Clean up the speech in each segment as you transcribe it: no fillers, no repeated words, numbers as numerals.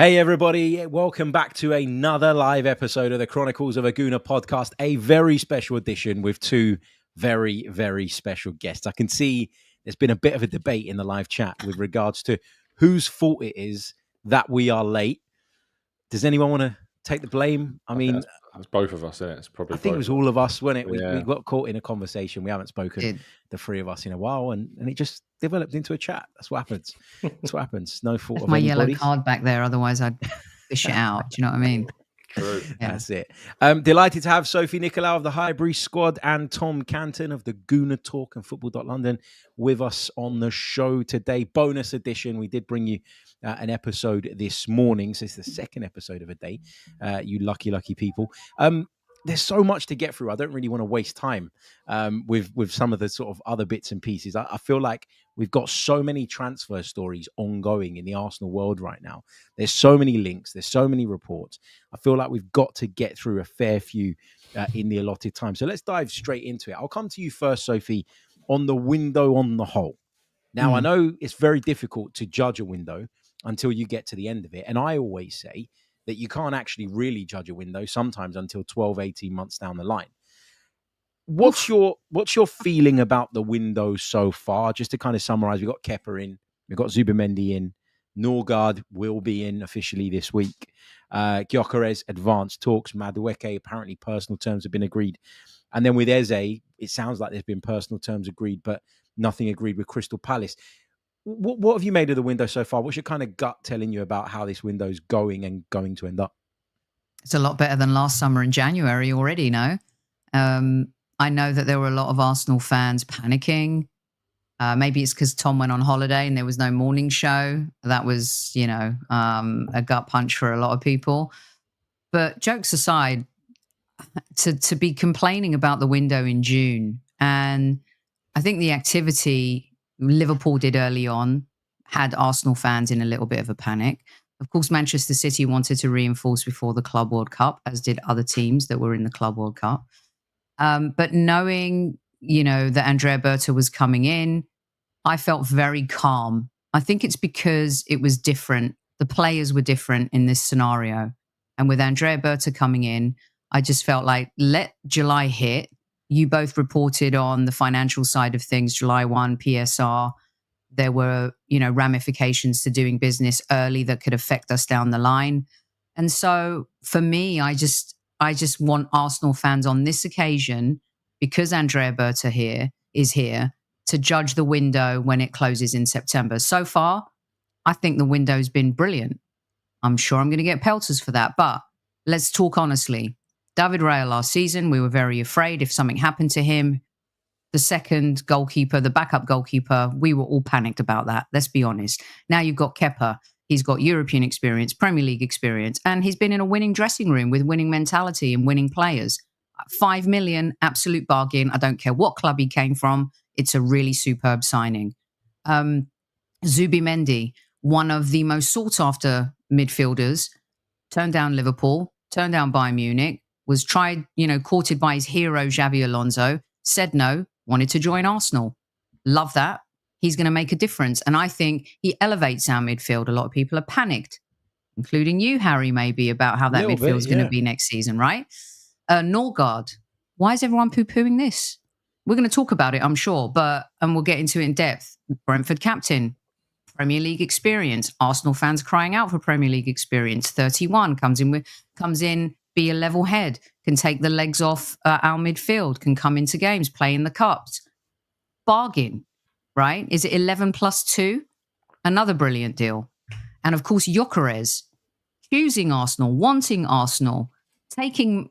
Hey everybody, welcome back to another live episode of the Chronicles of a Gooner podcast, a very special edition with two very, very special guests. I can see there's been a bit of a debate in the live chat with regards to whose fault it is that we are late. Does anyone want to take the blame? I mean, it's both of us, isn't it? It's probably I think it was all of us, wasn't it? Yeah. We got caught in a conversation. We haven't spoken, the three of us, in a while, and it just developed into a chat. That's what happens. That's what happens. No fault of my anybody's. Yellow card back there, otherwise I'd fish it out. Do you know what I mean? True. Yeah. That's it. Delighted to have Sophie Nicolaou of the Highbury squad and Tom Canton of the Gooner Talk and Football.London with us on the show today. Bonus edition. We did bring you an episode this morning. So it's the second episode of a day. You lucky people. There's so much to get through. I don't really want to waste time with some of the sort of other bits and pieces. I feel like we've got so many transfer stories ongoing in the Arsenal world right now. There's so many links. There's so many reports. I feel like we've got to get through a fair few in the allotted time. So let's dive straight into it. I'll come to you first, Sophie, on the window on the whole. Now, I know it's very difficult to judge a window until you get to the end of it. And I always say that you can't actually really judge a window sometimes until 12, 18 months down the line. What's your feeling about the window so far? Just to kind of summarize, we've got Kepa in, we've got Zubimendi in, Norgard will be in officially this week. Gyökeres, advanced talks. Madueke, apparently personal terms have been agreed. And then with Eze, it sounds like there's been personal terms agreed, but nothing agreed with Crystal Palace. What have you made of the window so far? What's your kind of gut telling you about how this window's going and going to end up? It's a lot better than last summer in January already, no? I know that there were a lot of Arsenal fans panicking. Maybe it's because Tom went on holiday and there was no morning show. That was, a gut punch for a lot of people. But jokes aside, to be complaining about the window in June, and I think the activity Liverpool did early on had Arsenal fans in a little bit of a panic. Of course, Manchester City wanted to reinforce before the Club World Cup, as did other teams that were in the Club World Cup. But knowing, that Andrea Berta was coming in, I felt very calm. I think it's because it was different. The players were different in this scenario. And with Andrea Berta coming in, I just felt like, let July hit. You both reported on the financial side of things, July 1, PSR. There were, ramifications to doing business early that could affect us down the line. And so for me, I just want Arsenal fans on this occasion, because Andrea Berta is here, to judge the window when it closes in September. So far, I think the window's been brilliant. I'm sure I'm going to get pelters for that, but let's talk honestly. David Raya last season, we were very afraid if something happened to him. The second goalkeeper, the backup goalkeeper, we were all panicked about that. Let's be honest. Now you've got Kepa. He's got European experience, Premier League experience, and he's been in a winning dressing room with winning mentality and winning players. 5 million, absolute bargain. I don't care what club he came from. It's a really superb signing. Zubimendi, one of the most sought-after midfielders, turned down Liverpool, turned down Bayern Munich, was tried, courted by his hero, Xabi Alonso, said no, wanted to join Arsenal. Love that. He's going to make a difference. And I think he elevates our midfield. A lot of people are panicked, including you, Harry, maybe, about how that midfield is going to be next season, right? Norgard, why is everyone poo-pooing this? We're going to talk about it, I'm sure, and we'll get into it in depth. Brentford captain, Premier League experience. Arsenal fans crying out for Premier League experience. 31, comes in, be a level head, can take the legs off our midfield, can come into games, play in the cups. Bargain, right? Is it 11 plus 2? Another brilliant deal. And of course, Gyökeres, choosing Arsenal, wanting Arsenal, taking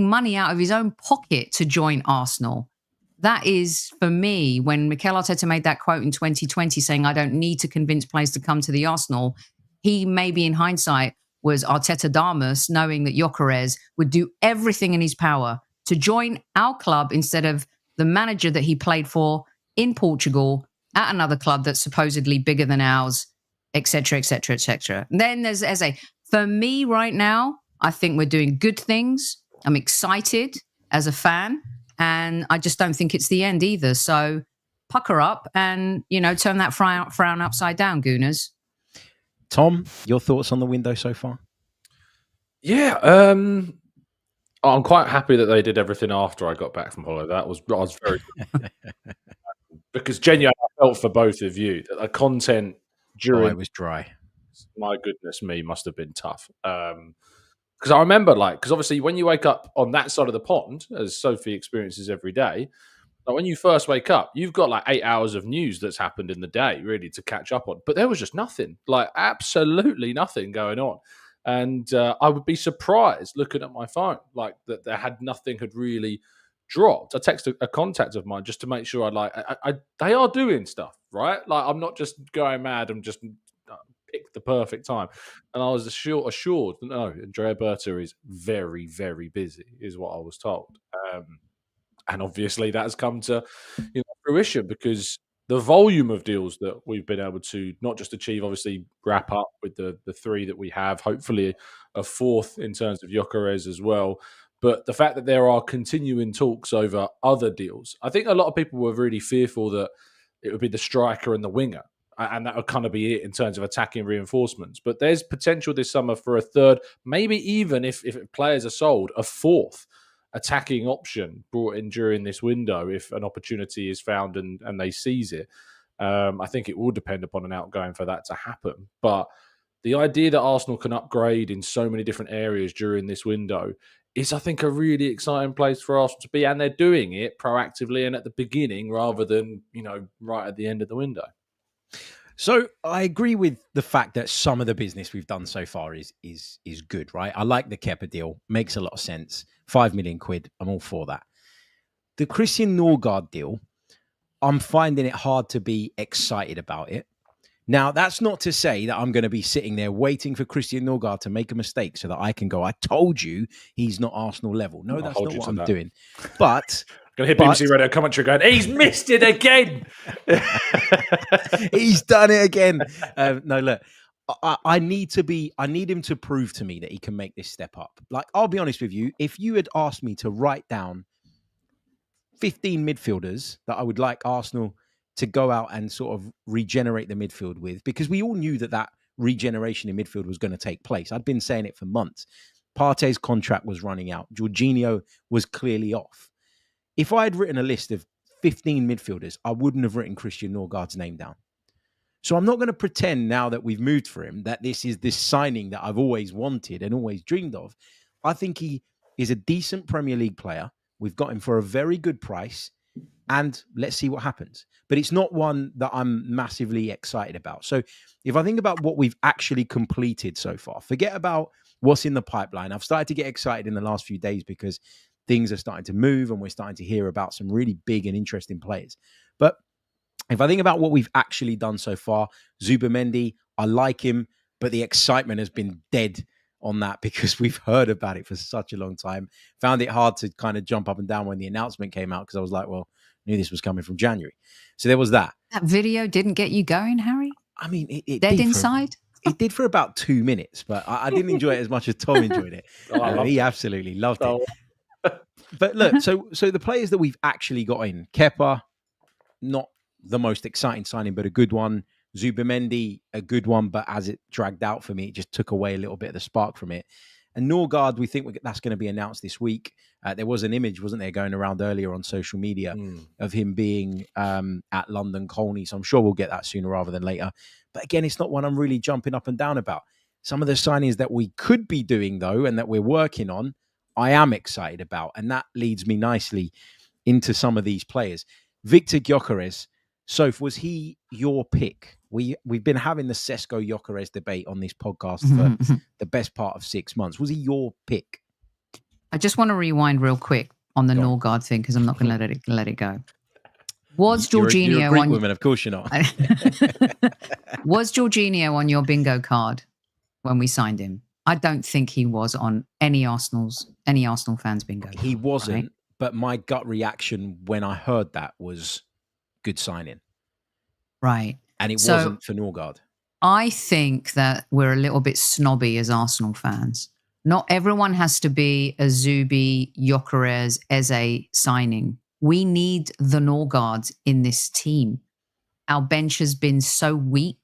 money out of his own pocket to join Arsenal. That is, for me, when Mikel Arteta made that quote in 2020 saying, I don't need to convince players to come to the Arsenal, he maybe in hindsight was Arteta Damus, knowing that Gyökeres would do everything in his power to join our club instead of the manager that he played for in Portugal at another club that's supposedly bigger than ours, etc., etc., etc. And then there's Eze. For me right now, I think we're doing good things. I'm excited as a fan, and I just don't think it's the end either. So pucker up and, turn that frown upside down, Gooners. Tom, your thoughts on the window so far? Yeah, I'm quite happy that they did everything after I got back from holiday. I was very because genuinely I felt for both of you that the content during it was dry. my goodness me must have been tough. Because I remember, because obviously when you wake up on that side of the pond, as Sophie experiences every day, when you first wake up, you've got 8 hours of news that's happened in the day, really, to catch up on. But there was just nothing, absolutely nothing going on. And I would be surprised looking at my phone, that nothing had really dropped. I texted a contact of mine just to make sure they are doing stuff, right? I'm not just going mad and just picked the perfect time. And I was assured that no, Andrea Berta is very, very busy, is what I was told. And obviously that has come to fruition because the volume of deals that we've been able to not just achieve, obviously wrap up with the three that we have, hopefully a fourth in terms of Gyökeres as well. But the fact that there are continuing talks over other deals, I think a lot of people were really fearful that it would be the striker and the winger. And that would kind of be it in terms of attacking reinforcements. But there's potential this summer for a third, maybe even if players are sold, a fourth attacking option brought in during this window if an opportunity is found and they seize it. I think it will depend upon an outgoing for that to happen. But the idea that Arsenal can upgrade in so many different areas during this window is, I think, a really exciting place for Arsenal to be. And they're doing it proactively and at the beginning rather than, right at the end of the window. So I agree with the fact that some of the business we've done so far is good, right? I like the Kepa deal. Makes a lot of sense. 5 million quid. I'm all for that. The Christian Norgard deal, I'm finding it hard to be excited about it. Now, that's not to say that I'm going to be sitting there waiting for Christian Norgard to make a mistake so that I can go, I told you he's not Arsenal level. No, that's not what I'm doing. But going to hear BBC Radio commentary going, he's missed it again. He's done it again. No, look, I need him to prove to me that he can make this step up. I'll be honest with you. If you had asked me to write down 15 midfielders that I would like Arsenal to go out and sort of regenerate the midfield with, because we all knew that regeneration in midfield was going to take place. I'd been saying it for months. Partey's contract was running out. Jorginho was clearly off. If I had written a list of 15 midfielders, I wouldn't have written Christian Norgard's name down. So I'm not going to pretend now that we've moved for him that this is this signing that I've always wanted and always dreamed of. I think he is a decent Premier League player. We've got him for a very good price, and let's see what happens. But it's not one that I'm massively excited about. So if I think about what we've actually completed so far, forget about what's in the pipeline. I've started to get excited in the last few days because things are starting to move and we're starting to hear about some really big and interesting players. But if I think about what we've actually done so far, Zubimendi, I like him, but the excitement has been dead on that because we've heard about it for such a long time. Found it hard to kind of jump up and down when the announcement came out because I was like, well, knew this was coming from January. So there was that. That video didn't get you going, Harry? I mean, it dead inside? It did for about 2 minutes, but I didn't enjoy it as much as Tom enjoyed it. He absolutely loved it. But look, so the players that we've actually got in, Kepa, not the most exciting signing, but a good one. Zubimendi, a good one, but as it dragged out for me, it just took away a little bit of the spark from it. And Norgard, we think that's going to be announced this week. There was an image, wasn't there, going around earlier on social media of him being at London Colney. So I'm sure we'll get that sooner rather than later. But again, it's not one I'm really jumping up and down about. Some of the signings that we could be doing, though, and that we're working on, I am excited about. And that leads me nicely into some of these players. Viktor Gyökeres. Soph, was he your pick? We've been having the Sesko Gyökeres debate on this podcast for the best part of 6 months. Was he your pick? I just want to rewind real quick on the Norgard thing because I'm not going to let it go. Was Jorginho you're a Greek woman, of course you're not. Was Jorginho on your bingo card when we signed him? I don't think he was on any Arsenal fans' bingo card. He wasn't, right? But my gut reaction when I heard that was good signing. Right. And it wasn't for Norgard. I think that we're a little bit snobby as Arsenal fans. Not everyone has to be a Zubi, Gyökeres, Eze signing. We need the Norgards in this team. Our bench has been so weak.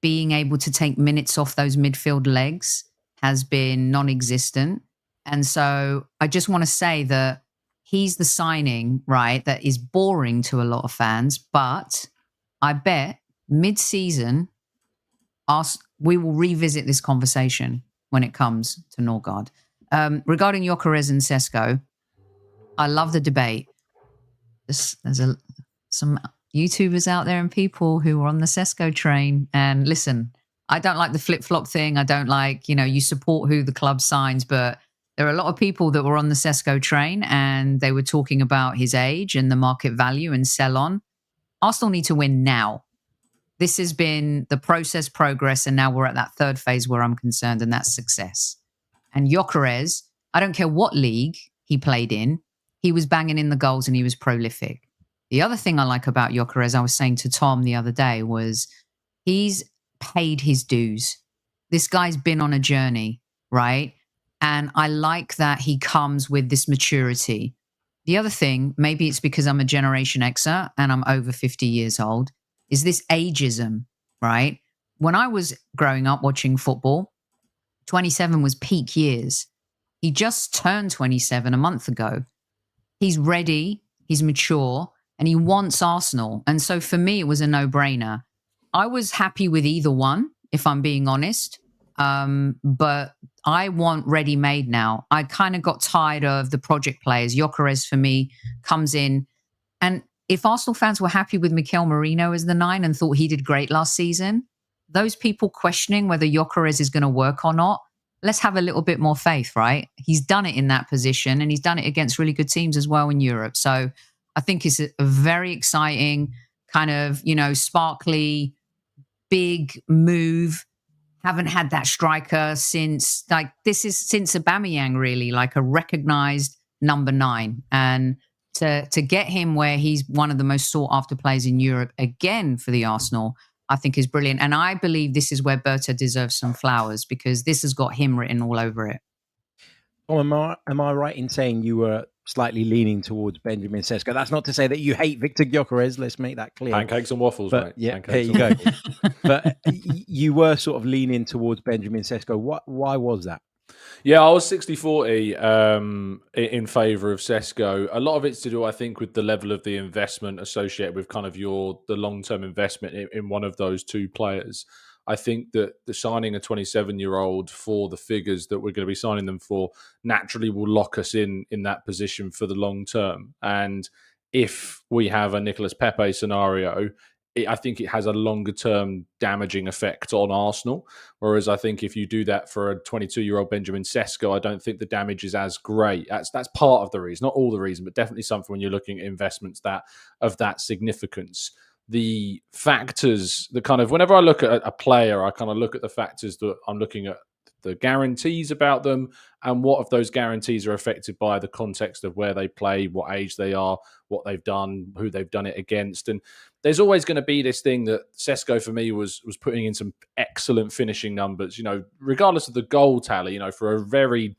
being able to take minutes off those midfield legs has been non-existent. And so I just want to say that he's the signing, right, that is boring to a lot of fans. But I bet mid-season, we will revisit this conversation when it comes to Norgard. Regarding Gyökeres and Sesko, I love the debate. There's some YouTubers out there and people who are on the Sesko train. And listen, I don't like the flip-flop thing. I don't like, you support who the club signs, but there are a lot of people that were on the Sesko train and they were talking about his age and the market value and sell on. Arsenal need to win now. This has been the process, progress, and now we're at that third phase where I'm concerned, and that's success. And Gyökeres, I don't care what league he played in, he was banging in the goals and he was prolific. The other thing I like about Gyökeres, I was saying to Tom the other day, was he's paid his dues. This guy's been on a journey, right? And I like that he comes with this maturity. The other thing, maybe it's because I'm a Generation Xer and I'm over 50 years old, is this ageism, right? When I was growing up watching football, 27 was peak years. He just turned 27 a month ago. He's ready, he's mature, and he wants Arsenal. And so for me, it was a no-brainer. I was happy with either one, if I'm being honest. But I want ready-made now. I kind of got tired of the project players. Gyökeres, for me, comes in. And if Arsenal fans were happy with Mikel Merino as the 9 and thought he did great last season, those people questioning whether Gyökeres is going to work or not, let's have a little bit more faith, right? He's done it in that position and he's done it against really good teams as well in Europe. So I think it's a very exciting kind of, sparkly, big move. Haven't had that striker since Aubameyang, really, like a recognized number 9. And to get him where he's one of the most sought after players in Europe again for the Arsenal, I think is brilliant. And I believe this is where Berta deserves some flowers because this has got him written all over it. Oh, am I right in saying you were slightly leaning towards Benjamin Sesko? That's not to say that you hate Viktor Gyökeres. Let's make that clear. Pancakes and waffles, but, mate. Yeah, Pancakes there you go. But you were sort of leaning towards Benjamin Sesko. Why was that? Yeah, I was 60-40 in favour of Sesko. A lot of it's to do, I think, with the level of the investment associated with kind of the long-term investment in one of those two players. I think that the signing a 27-year-old for the figures that we're going to be signing them for naturally will lock us in that position for the long term. And if we have a Nicolas Pepe scenario, I think it has a longer-term damaging effect on Arsenal. Whereas I think if you do that for a 22-year-old Benjamin Sesko, I don't think the damage is as great. That's part of the reason, not all the reason, but definitely something when you're looking at investments of that significance. The factors, whenever I look at a player, I kind of look at the factors that I'm looking at, the guarantees about them, and what of those guarantees are affected by the context of where they play, what age they are, what they've done, who they've done it against. And there's always going to be this thing that Sesko for me was putting in some excellent finishing numbers, regardless of the goal tally, for a very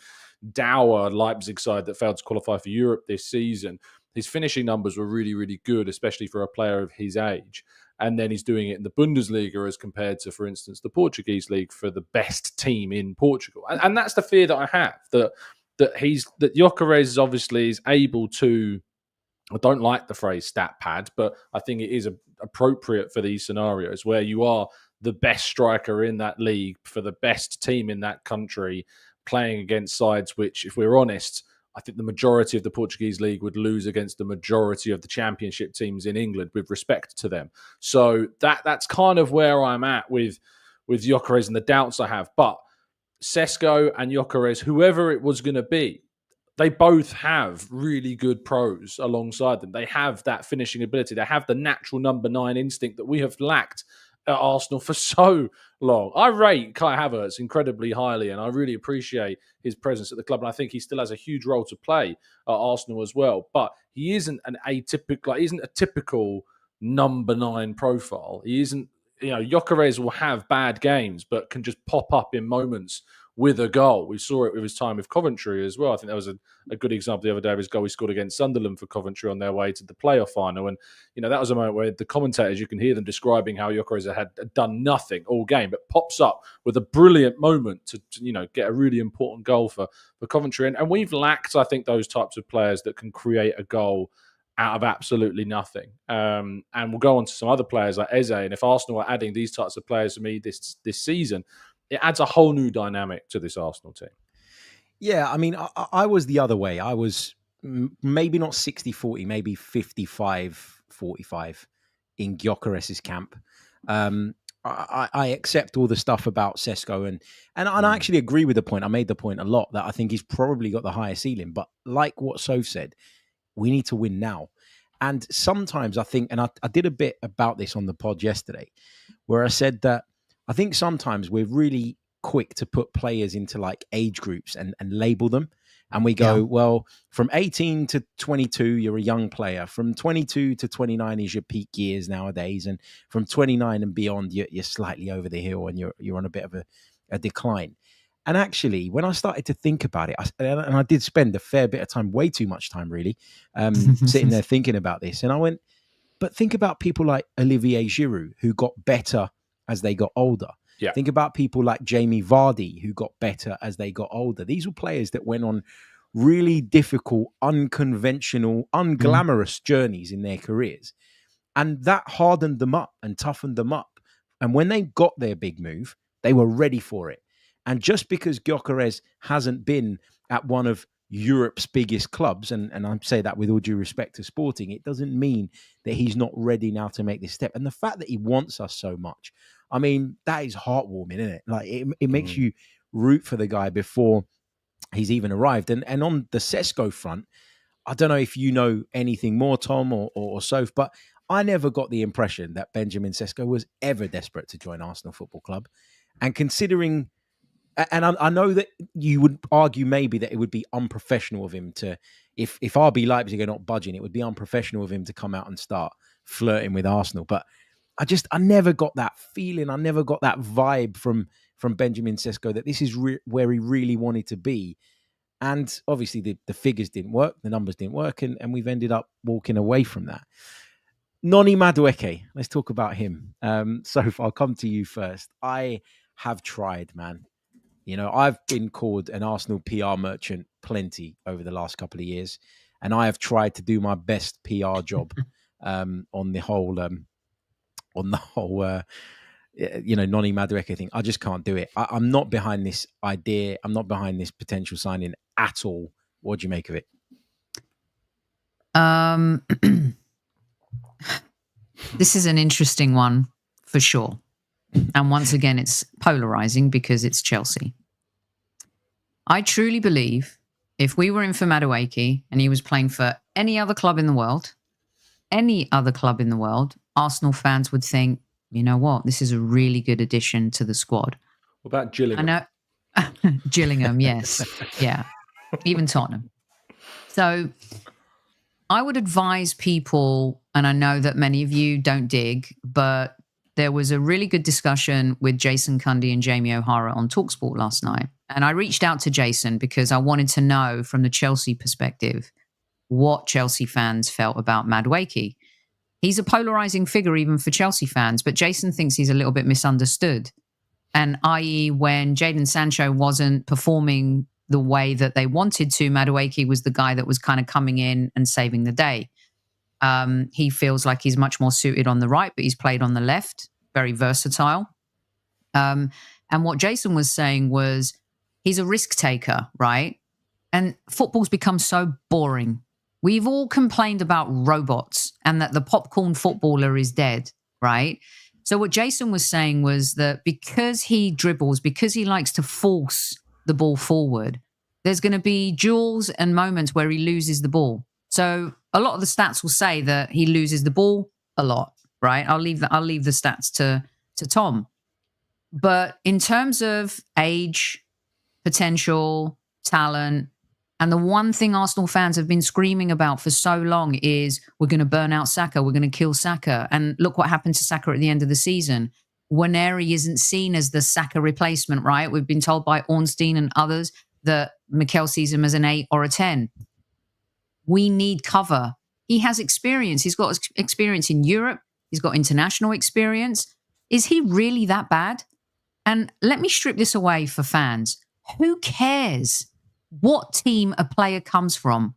dour Leipzig side that failed to qualify for Europe this season. His finishing numbers were really, really good, especially for a player of his age. And then he's doing it in the Bundesliga as compared to, for instance, the Portuguese league for the best team in Portugal. And that's the fear that I have, that Gyökeres obviously is able to, I don't like the phrase stat pad, but I think it is appropriate for these scenarios where you are the best striker in that league for the best team in that country playing against sides which, if we're honest, I think the majority of the Portuguese league would lose against the majority of the championship teams in England with respect to them. So that's kind of where I'm at with Gyökeres and the doubts I have. But Sesko and Gyökeres, whoever it was going to be, they both have really good pros alongside them. They have that finishing ability. They have the natural number 9 instinct that we have lacked at Arsenal for so long. I rate Kai Havertz incredibly highly, and I really appreciate his presence at the club. And I think he still has a huge role to play at Arsenal as well. But he isn't he isn't a typical number 9 profile. He isn't. Gyökeres will have bad games, but can just pop up in moments with a goal. We saw it with his time with Coventry as well. I think that was a good example the other day of his goal he scored against Sunderland for Coventry on their way to the playoff final. And, that was a moment where the commentators, you can hear them describing how Gyökeres had done nothing all game, but pops up with a brilliant moment to get a really important goal for Coventry. And we've lacked, I think, those types of players that can create a goal out of absolutely nothing. And we'll go on to some other players like Eze. And if Arsenal are adding these types of players to me this season, it adds a whole new dynamic to this Arsenal team. Yeah, I mean, I was the other way. I was maybe not 60-40, maybe 55-45 in Gyökeres' camp. I accept all the stuff about Sesko and I actually agree with the point. I made the point a lot that I think he's probably got the higher ceiling. But like what Soph said, we need to win now. And sometimes I think, and I did a bit about this on the pod yesterday, where I said that I think sometimes we're really quick to put players into like age groups and label them. And we go, well, from 18 to 22, you're a young player. From 22 to 29 is your peak years nowadays. And from 29 and beyond, you're slightly over the hill and you're on a bit of a decline. And actually, when I started to think about it, and I did spend a fair bit of time, way too much time really, sitting there thinking about this. And I went, but think about people like Olivier Giroud, who got better as they got older. Yeah. Think about people like Jamie Vardy, who got better as they got older. These were players that went on really difficult, unconventional, unglamorous journeys in their careers. And that hardened them up and toughened them up. And when they got their big move, they were ready for it. And just because Gyökeres hasn't been at one of Europe's biggest clubs, and I say that with all due respect to Sporting, it doesn't mean that he's not ready now to make this step. And the fact that he wants us so much, I mean, that is heartwarming, isn't it? Like it makes you root for the guy before he's even arrived. And on the Sesko front, I don't know if you know anything more, Tom or Soph, but I never got the impression that Benjamin Sesko was ever desperate to join Arsenal Football Club. And considering, and I know that you would argue maybe that it would be unprofessional of him to, if RB Leipzig are not budging, it would be unprofessional of him to come out and start flirting with Arsenal. But I never got that feeling. I never got that vibe from Benjamin Sesko that this is where he really wanted to be. And obviously the figures didn't work, the numbers didn't work, and we've ended up walking away from that. Noni Madueke, let's talk about him. Soph, I'll come to you first. I have tried, man. I've been called an Arsenal PR merchant plenty over the last couple of years, and I have tried to do my best PR job on the whole Noni Madueke thing. I just can't do it. I'm not behind this idea. I'm not behind this potential signing at all. What do you make of it? This is an interesting one for sure. And once again, it's polarizing because it's Chelsea. I truly believe if we were in for Madueke and he was playing for any other club in the world, Arsenal fans would think, you know what, this is a really good addition to the squad. What about Gillingham? I know. Gillingham, yes. Yeah. Even Tottenham. So I would advise people, and I know that many of you don't dig, but there was a really good discussion with Jason Cundy and Jamie O'Hara on TalkSport last night. And I reached out to Jason because I wanted to know from the Chelsea perspective what Chelsea fans felt about Madueke. He's a polarizing figure even for Chelsea fans, but Jason thinks he's a little bit misunderstood. And i.e. when Jadon Sancho wasn't performing the way that they wanted to, Madueke was the guy that was kind of coming in and saving the day. He feels like he's much more suited on the right, but he's played on the left, very versatile. And what Jason was saying was he's a risk taker, right? And football's become so boring. We've all complained about robots and that the popcorn footballer is dead, right? So what Jason was saying was that because he dribbles, because he likes to force the ball forward, there's going to be duels and moments where he loses the ball. So a lot of the stats will say that he loses the ball a lot, right? I'll leave the stats to Tom. But in terms of age, potential, talent, and the one thing Arsenal fans have been screaming about for so long is we're going to burn out Saka, we're going to kill Saka. And look what happened to Saka at the end of the season. Nwaneri isn't seen as the Saka replacement, right? We've been told by Ornstein and others that Mikel sees him as an 8 or a 10. We need cover. He has experience. He's got experience in Europe. He's got international experience. Is he really that bad? And let me strip this away for fans. Who cares what team a player comes from?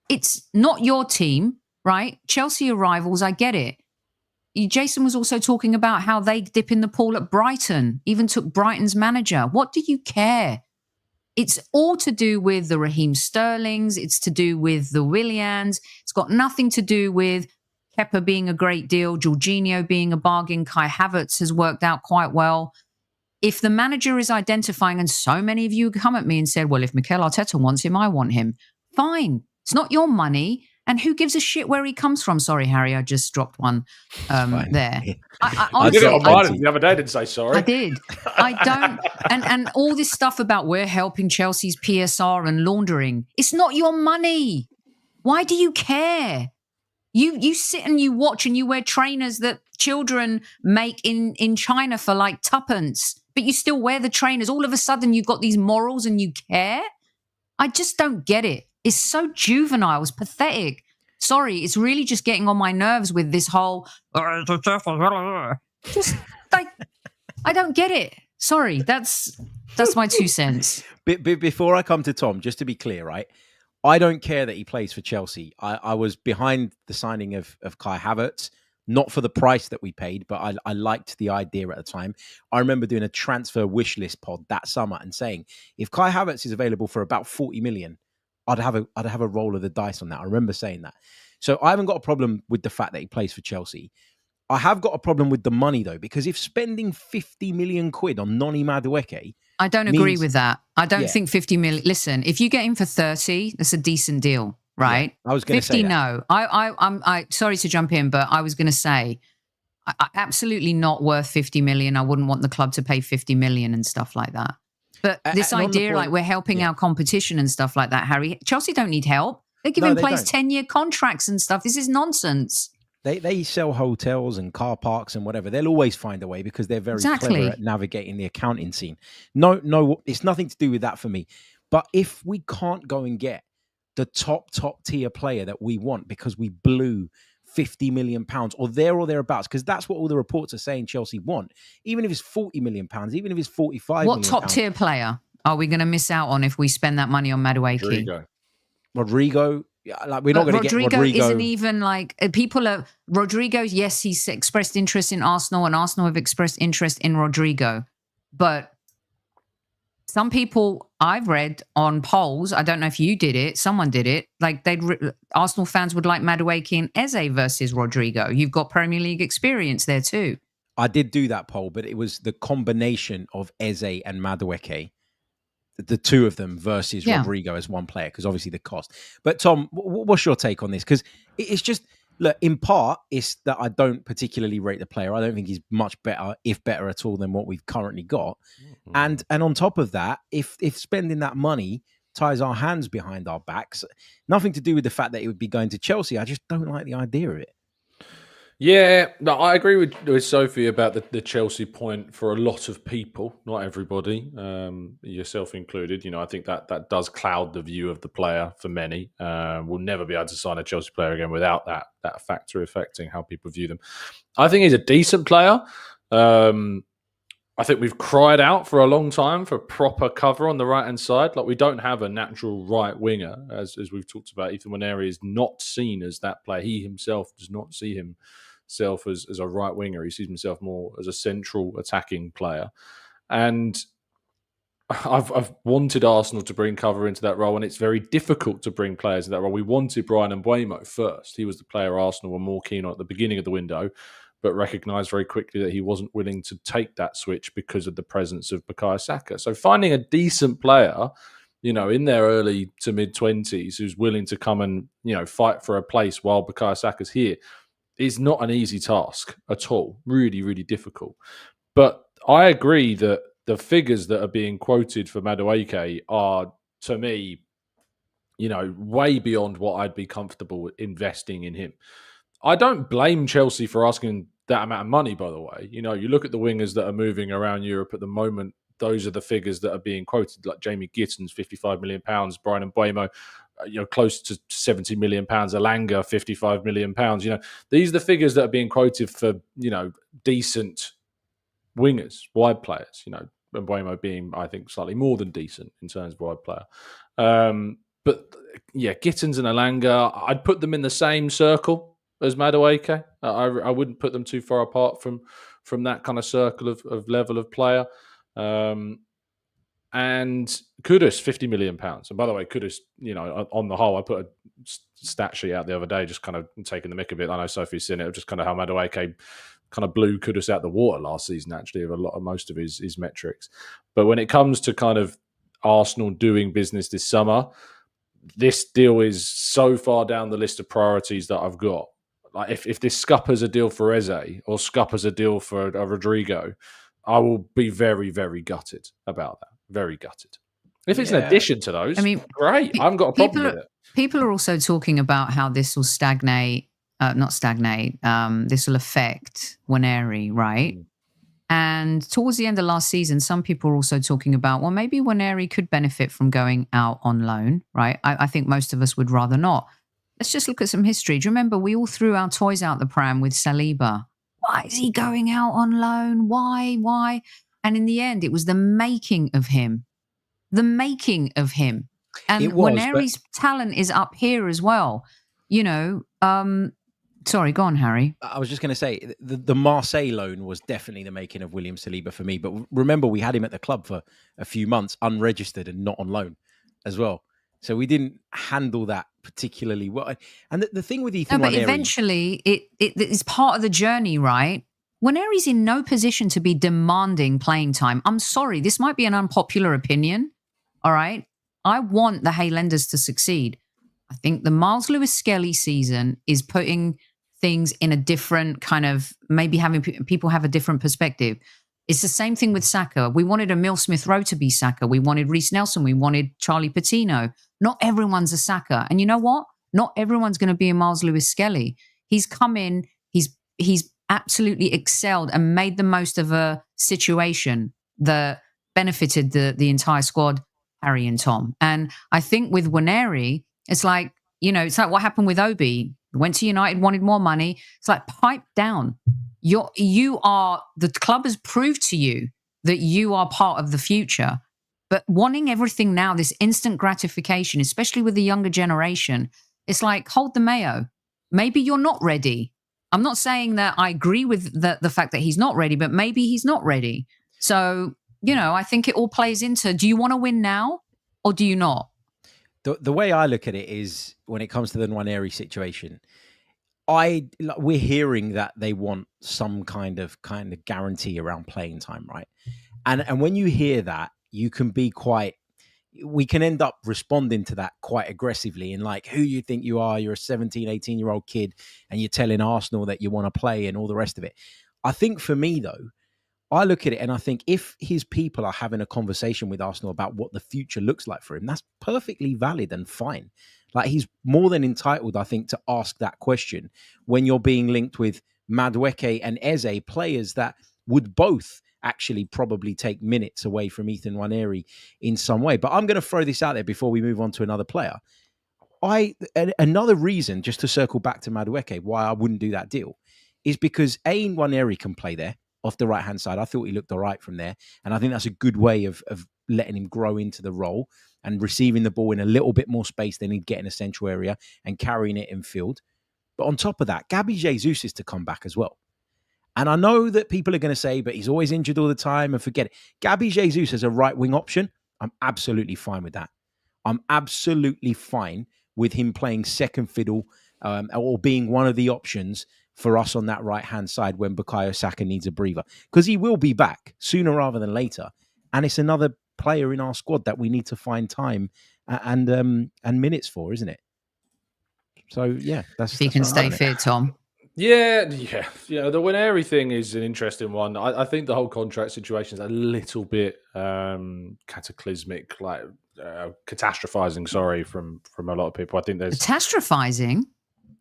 It's not your team, right? Chelsea are rivals. I get it. Jason was also talking about how they dip in the pool at Brighton, even took Brighton's manager. What do you care? It's all to do with the Raheem Sterlings. It's to do with the Willians. It's got nothing to do with Kepa being a great deal, Jorginho being a bargain, Kai Havertz has worked out quite well. If the manager is identifying, and so many of you come at me and said, well, if Mikel Arteta wants him, I want him. Fine. It's not your money. And who gives a shit where he comes from? Sorry, Harry, I just dropped one there. I did it on mine the other day, didn't say sorry. I did. I don't. And all this stuff about we're helping Chelsea's PSR and laundering. It's not your money. Why do you care? You sit and you watch and you wear trainers that children make in China for like tuppence, but you still wear the trainers. All of a sudden you've got these morals and you care? I just don't get it. It's so juvenile. It's pathetic. Sorry, it's really just getting on my nerves with this whole just like I don't get it. Sorry, that's my 2 cents. Before I come to Tom, just to be clear, right? I don't care that he plays for Chelsea. I was behind the signing of Kai Havertz, not for the price that we paid, but I liked the idea at the time. I remember doing a transfer wish list pod that summer and saying, if Kai Havertz is available for about 40 million, I'd have a roll of the dice on that. I remember saying that. So I haven't got a problem with the fact that he plays for Chelsea. I have got a problem with the money, though, because if spending 50 million quid on Noni Madueke... I don't agree with that. I don't think 50 million... Listen, if you get him for 30, that's a decent deal, right? Yeah, I was going to say 50, no. I'm sorry to jump in, but I was going to say, absolutely not worth 50 million. I wouldn't want the club to pay 50 million and stuff like that. But this idea, like we're helping our competition and stuff like that, Harry, Chelsea don't need help. They're giving players 10-year contracts and stuff. This is nonsense. They sell hotels and car parks and whatever. They'll always find a way because they're very clever at navigating the accounting scene. No, it's nothing to do with that for me. But if we can't go and get the top tier player that we want because we blew £50 million or thereabouts, because that's what all the reports are saying Chelsea want. Even if it's £40 million, even if it's £45 million. What top tier player are we going to miss out on if we spend that money on Madueke? Rodrygo. Like we're not going to get Rodrygo. Rodrygo isn't even like people are. Rodrygo, yes, he's expressed interest in Arsenal, and Arsenal have expressed interest in Rodrygo. But some people I've read on polls, I don't know if you did it, someone did it, like Arsenal fans would like Madueke and Eze versus Rodrygo. You've got Premier League experience there too. I did do that poll, but it was the combination of Eze and Madueke, the two of them versus Rodrygo as one player, because obviously the cost. But Tom, what's your take on this? Because it's just, look, in part, it's that I don't particularly rate the player. I don't think he's much better, if better at all, than what we've currently got. Mm-hmm. And on top of that, if spending that money ties our hands behind our backs, nothing to do with the fact that it would be going to Chelsea. I just don't like the idea of it. Yeah, no, I agree with Sophie about the Chelsea point for a lot of people, not everybody, yourself included. You know, I think that does cloud the view of the player for many. We'll never be able to sign a Chelsea player again without that factor affecting how people view them. I think he's a decent player. I think we've cried out for a long time for proper cover on the right-hand side. Like, we don't have a natural right winger, as we've talked about. Ethan Nwaneri is not seen as that player. He himself does not see himself as a right winger. He sees himself more as a central attacking player. And I've wanted Arsenal to bring cover into that role, and it's very difficult to bring players in that role. We wanted Bryan Mbeumo first. He was the player Arsenal were more keen on at the beginning of the window, but recognised very quickly that he wasn't willing to take that switch because of the presence of Bukayo Saka. So finding a decent player, you know, in their early to mid-20s who's willing to come and, you know, fight for a place while Bukayo Saka's here is not an easy task at all. Really, really difficult. But I agree that the figures that are being quoted for Madueke are, to me, you know, way beyond what I'd be comfortable investing in him. I don't blame Chelsea for asking that amount of money, by the way. You look at the wingers that are moving around Europe at the moment, those are the figures that are being quoted, like Jamie Gittins, £55 million, Brian Mbeumo, close to £70 million, Alanga, £55 million. These are the figures that are being quoted for, decent wingers, wide players, Mbeumo being, I think, slightly more than decent in terms of wide player. But yeah, Gittins and Alanga, I'd put them in the same circle as Madueke. I wouldn't put them too far apart from that kind of circle of level of player. And Kudus, £50 million. And by the way, Kudus, on the whole, I put a stat sheet out the other day, just kind of taking the mick of it. I know Sophie's seen it, just kind of how Madueke kind of blew Kudus out the water last season, actually, of most of his metrics. But when it comes to kind of Arsenal doing business this summer, this deal is so far down the list of priorities that I've got. Like if this scuppers a deal for Eze or scuppers a deal for Rodrygo, I will be very, very gutted about that. Very gutted. If it's an addition to those, great. I haven't got a problem with it. People are also talking about how this will not stagnate. This will affect Nwaneri, right? And towards the end of last season, some people are also talking about, well, maybe Nwaneri could benefit from going out on loan, right? I think most of us would rather not. Let's just look at some history. Do you remember we all threw our toys out the pram with Saliba? Why is he going out on loan? Why? And in the end, it was the making of him. The making of him. And Nwaneri's talent is up here as well. Sorry, go on, Harry. I was just going to say, the Marseille loan was definitely the making of William Saliba for me. But remember, we had him at the club for a few months, unregistered and not on loan as well. So we didn't handle that particularly well. And the thing with Ethan Nwaneri... but eventually, it's part of the journey, right? Nwaneri's in no position to be demanding playing time. I'm sorry, this might be an unpopular opinion, all right? I want the Highlanders to succeed. I think the Miles Lewis-Skelly season is putting things in a different kind of, maybe having people have a different perspective. It's the same thing with Saka. We wanted Emile Smith-Rowe to be Saka. We wanted Reece Nelson. We wanted Charlie Patino. Not everyone's a Saka. And you know what? Not everyone's going to be a Miles Lewis-Skelly. He's come in, he's absolutely excelled and made the most of a situation that benefited the entire squad, Harry and Tom. And I think with Nwaneri, it's like what happened with Obi. Went to United, wanted more money. It's like, pipe down. The club has proved to you that you are part of the future. But wanting everything now, this instant gratification, especially with the younger generation, it's like, hold the mayo. Maybe you're not ready. I'm not saying that I agree with the fact that he's not ready, but maybe he's not ready. So, I think it all plays into, do you want to win now or do you not? The way I look at it is, when it comes to the Nwaneri situation, we're hearing that they want some kind of guarantee around playing time, right? And when you hear that, you can be we can end up responding to that quite aggressively in like, who you think you are? You're a 17, 18-year-old kid and you're telling Arsenal that you want to play and all the rest of it. I think for me, though, I look at it and I think if his people are having a conversation with Arsenal about what the future looks like for him, that's perfectly valid and fine. Like, he's more than entitled, I think, to ask that question when you're being linked with Madueke and Eze, players that would both actually probably take minutes away from Ethan Nwaneri in some way. But I'm going to throw this out there before we move on to another player. Another reason, just to circle back to Madueke, why I wouldn't do that deal is because Nwaneri can play there off the right-hand side. I thought he looked all right from there. And I think that's a good way of letting him grow into the role and receiving the ball in a little bit more space than he'd get in a central area and carrying it in field. But on top of that, Gabby Jesus is to come back as well. And I know that people are going to say, but he's always injured all the time and forget it. Gabby Jesus as a right-wing option, I'm absolutely fine with that. I'm absolutely fine with him playing second fiddle or being one of the options for us on that right-hand side when Bukayo Saka needs a breather. Because he will be back sooner rather than later. And it's another player in our squad that we need to find time and minutes for, isn't it? So, yeah. If he can stay fit, Tom. Yeah. The Nwaneri thing is an interesting one. I think the whole contract situation is a little bit cataclysmic, like catastrophizing, from a lot of people. I think there's... Catastrophizing?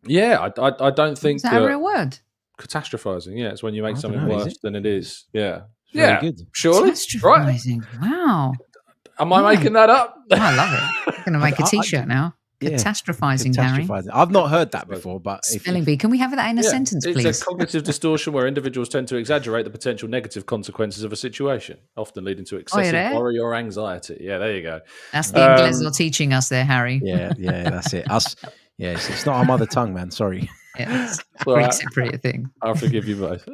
Yeah, I don't think... Is that a real word? Catastrophizing. Yeah, it's when you make I something don't know, is worse it? than it is. Yeah. Very Yeah. good. Surely. Right. Catastrophizing. Wow. Am I making that up? I love it. I'm going to make a T-shirt now. Yeah. Catastrophizing, Harry. Catastrophizing. I've not heard that before, but Spelling bee. Can we have that in a sentence, it's please? a cognitive distortion where individuals tend to exaggerate the potential negative consequences of a situation, often leading to excessive worry or anxiety. Yeah, there you go. That's the English you're teaching us there, Harry. Yeah, that's it. Us. Yeah, it's not our mother tongue, man. Sorry. Yes, it's a pretty thing. I'll forgive you both.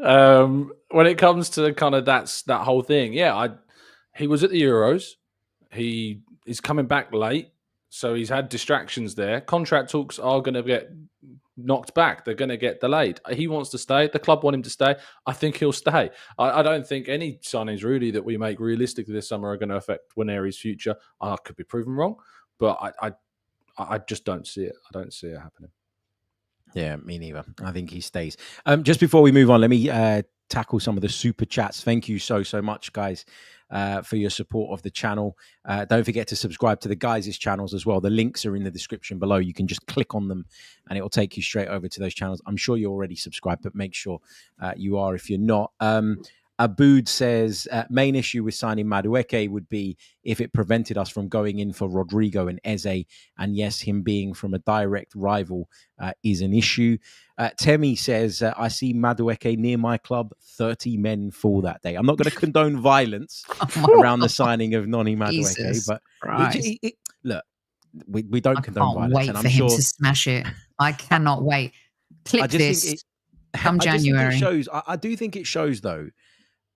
When it comes to kind of that whole thing, he was at the Euros. He is coming back late, so he's had distractions there. Contract talks are going to get knocked back. They're going to get delayed. He wants to stay. The club want him to stay. I think he'll stay. I don't think any signings really that we make realistically this summer are going to affect Nwaneri's future. I could be proven wrong, but I just don't see it. I don't see it happening. Yeah, me neither. I think he stays. Just before we move on, let me tackle some of the super chats. Thank you so much, guys, for your support of the channel. Don't forget to subscribe to the guys' channels as well. The links are in the description below. You can just click on them and it will take you straight over to those channels. I'm sure you're already subscribed, but make sure you are if you're not. Abood says, main issue with signing Madueke would be if it prevented us from going in for Rodrygo and Eze. And yes, him being from a direct rival is an issue. Temi says, I see Madueke near my club, 30 men fall that day. I'm not going to condone violence around the signing of Noni Madueke, but look, we don't condone violence. I can't wait for him to smash it. I cannot wait. Clip this come January. I do think it shows, though,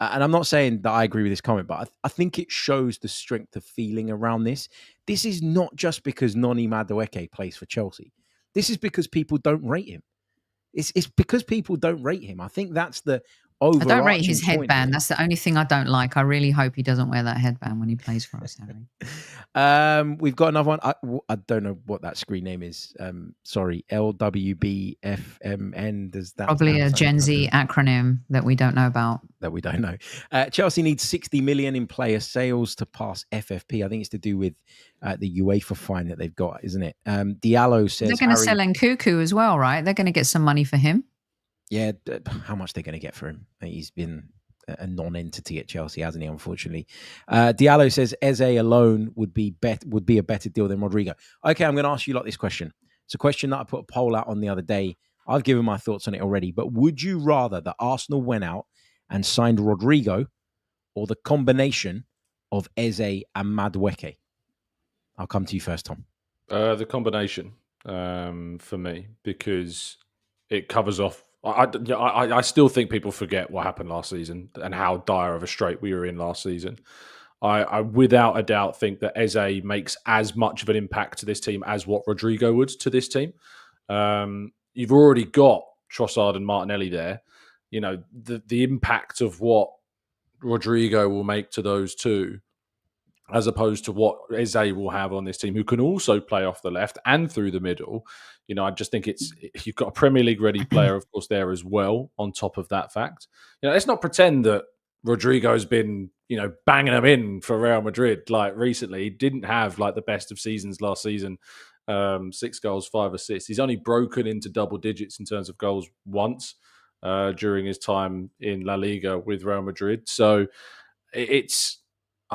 and I'm not saying that I agree with this comment, but I think it shows the strength of feeling around this. This is not just because Noni Madueke plays for Chelsea. This is because people don't rate him. It's because people don't rate him. I think that's the overarching I don't rate his headband. Here. That's the only thing I don't like. I really hope he doesn't wear that headband when he plays for us, Harry. We've got another one. I don't know what that screen name is. Sorry, LWBFMN. Does that probably a Gen Z acronym that we don't know about? That we don't know. Chelsea needs 60 million in player sales to pass FFP. I think it's to do with the UEFA fine that they've got, isn't it? Diallo says they're going to sell Nkuku as well, right? They're going to get some money for him. Yeah, how much they're going to get for him? He's been a non-entity at Chelsea, hasn't he? Unfortunately, Diallo says Eze alone would be a better deal than Rodrygo. Okay, I'm going to ask you this question. It's a question that I put a poll out on the other day. I've given my thoughts on it already, but would you rather that Arsenal went out and signed Rodrygo, or the combination of Eze and Madueke? I'll come to you first, Tom. The combination for me, because it covers off. I still think people forget what happened last season and how dire of a strait we were in last season. I without a doubt think that Eze makes as much of an impact to this team as what Rodrygo would to this team. You've already got Trossard and Martinelli there. You know, the impact of what Rodrygo will make to those two, as opposed to what Eze will have on this team, who can also play off the left and through the middle. You know, I just think you've got a Premier League ready player, of course, there as well, on top of that fact. You know, let's not pretend that Rodrygo has been, banging them in for Real Madrid like recently. He didn't have the best of seasons last season. 6 goals, 5 assists. He's only broken into double digits in terms of goals once during his time in La Liga with Real Madrid. So it's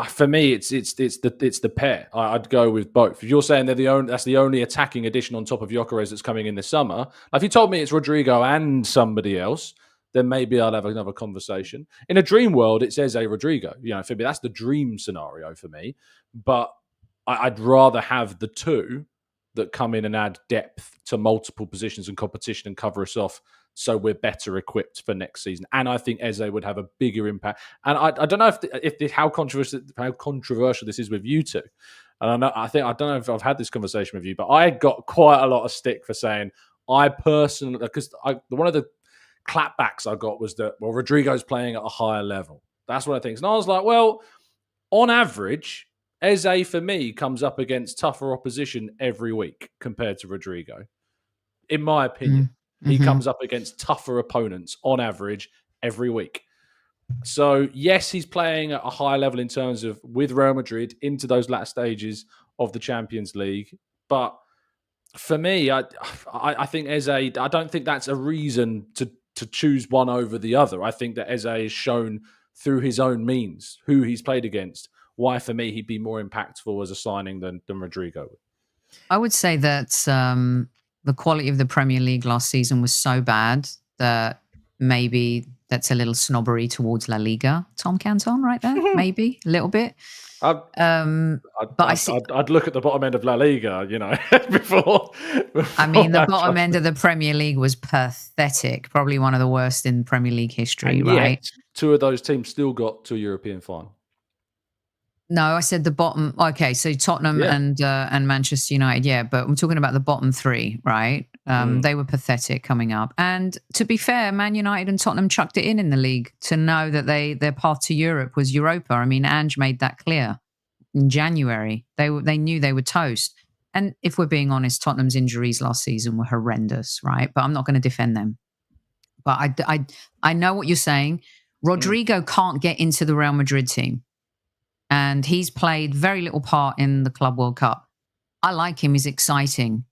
for me, it's the pair. I'd go with both. If you're saying that's the only attacking addition on top of Gyökeres that's coming in this summer, if you told me it's Rodrygo and somebody else, then maybe I'll have another conversation. In a dream world, it says Rodrygo. For me, that's the dream scenario for me. But I'd rather have the two that come in and add depth to multiple positions and competition and cover us off, so we're better equipped for next season. And I think Eze would have a bigger impact. And I don't know how controversial this is with you two. And I don't know if I've had this conversation with you, but I got quite a lot of stick for saying I personally, because one of the clapbacks I got was that, Rodrygo's playing at a higher level. That's what I think. And I was like, well, on average, Eze for me comes up against tougher opposition every week compared to Rodrygo, in my opinion. He comes up against tougher opponents on average every week. So, yes, he's playing at a high level in terms of with Real Madrid into those latter stages of the Champions League. But for me, I think Eze, I don't think that's a reason to choose one over the other. I think that Eze has shown through his own means who he's played against, why for me he'd be more impactful as a signing than Rodrygo. I would say that the quality of the Premier League last season was so bad that maybe that's a little snobbery towards La Liga. Tom Canton, right there, maybe a little bit. I'd look at the bottom end of La Liga, before. I mean, the bottom end of the Premier League was pathetic. Probably one of the worst in Premier League history, and right? Yet, two of those teams still got to a European final. No, I said the bottom. Okay, so Tottenham and Manchester United, yeah, but I'm talking about the bottom three, right? They were pathetic coming up. And to be fair, Man United and Tottenham chucked it in the league to know that their path to Europe was Europa. I mean, Ange made that clear in January. They knew they were toast. And if we're being honest, Tottenham's injuries last season were horrendous, right? But I'm not going to defend them. But I know what you're saying. Rodrygo can't get into the Real Madrid team. And he's played very little part in the Club World Cup. I like him. He's exciting.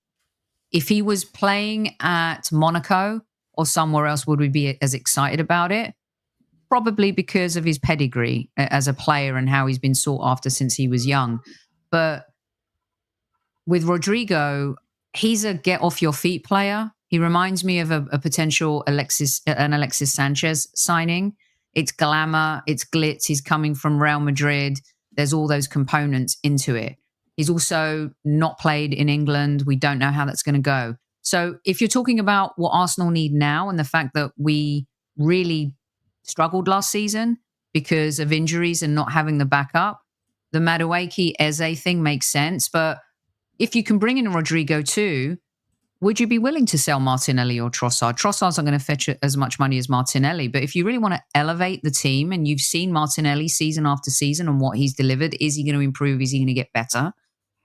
If he was playing at Monaco or somewhere else, would we be as excited about it? Probably because of his pedigree as a player and how he's been sought after since he was young. But with Rodrygo, he's a get-off-your-feet player. He reminds me of a potential Alexis Sanchez signing. It's glamour, it's glitz. He's coming from Real Madrid. There's all those components into it. He's also not played in England. We don't know how that's going to go. So if you're talking about what Arsenal need now and the fact that we really struggled last season because of injuries and not having the backup, the Madueke Eze thing makes sense. But if you can bring in Rodrygo too, would you be willing to sell Martinelli or Trossard? Trossard's not going to fetch as much money as Martinelli, but if you really want to elevate the team, and you've seen Martinelli season after season and what he's delivered, is he going to improve? Is he going to get better?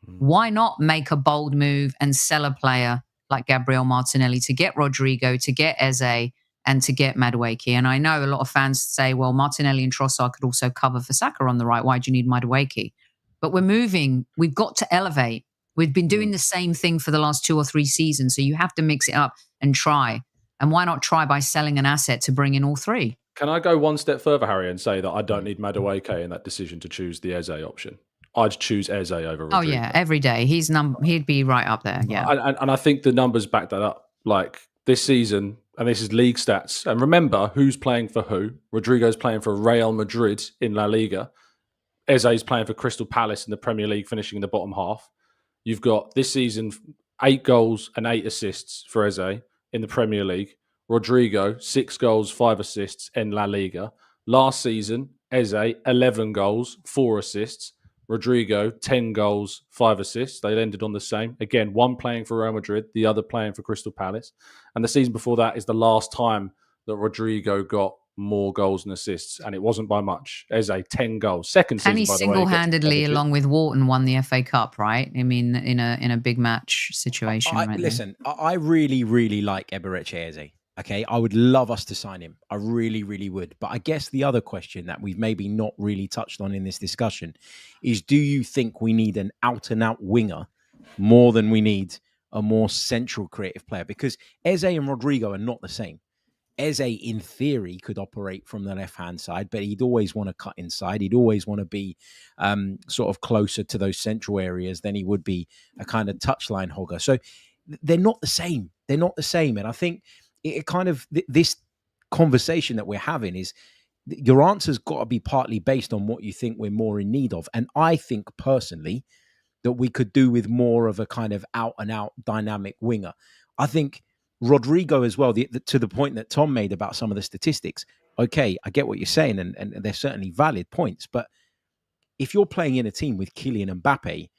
Why not make a bold move and sell a player like Gabriel Martinelli to get Rodrygo, to get Eze, and to get Madueke? And I know a lot of fans say, well, Martinelli and Trossard could also cover for Saka on the right. Why do you need Madueke? But we're moving. We've got to elevate. We've been doing the same thing for the last 2 or 3 seasons, so you have to mix it up and try. And why not try by selling an asset to bring in all three? Can I go one step further, Harry, and say that I don't need Madueke in that decision to choose the Eze option? I'd choose Eze over Rodrygo. Oh, yeah, every day. He'd be right up there, yeah. And I think the numbers back that up. Like this season, and this is league stats, and remember who's playing for who. Rodrygo's playing for Real Madrid in La Liga. Eze's playing for Crystal Palace in the Premier League, finishing in the bottom half. You've got this season 8 goals and 8 assists for Eze in the Premier League. Rodrygo, 6 goals, 5 assists in La Liga. Last season, Eze, 11 goals, 4 assists. Rodrygo, 10 goals, 5 assists. They ended on the same. Again, one playing for Real Madrid, the other playing for Crystal Palace. And the season before that is the last time that Rodrygo got more goals and assists, and it wasn't by much. Eze, 10 goals. Second season, and he single-handedly, along with Wharton, won the FA Cup, right? I mean, in a big match situation. Listen, I really, really like Eberechi Eze. Okay, I would love us to sign him. I really, really would. But I guess the other question that we've maybe not really touched on in this discussion is, do you think we need an out-and-out winger more than we need a more central creative player? Because Eze and Rodrygo are not the same. Eze, in theory, could operate from the left-hand side, but he'd always want to cut inside. He'd always want to be sort of closer to those central areas than he would be a kind of touchline hogger. So they're not the same. They're not the same. And I think it kind of, this conversation that we're having is, your answer's got to be partly based on what you think we're more in need of. And I think personally that we could do with more of a kind of out-and-out dynamic winger. I think Rodrygo as well, to the point that Tom made about some of the statistics. Okay, I get what you're saying, and they're certainly valid points. But if you're playing in a team with Kylian Mbappe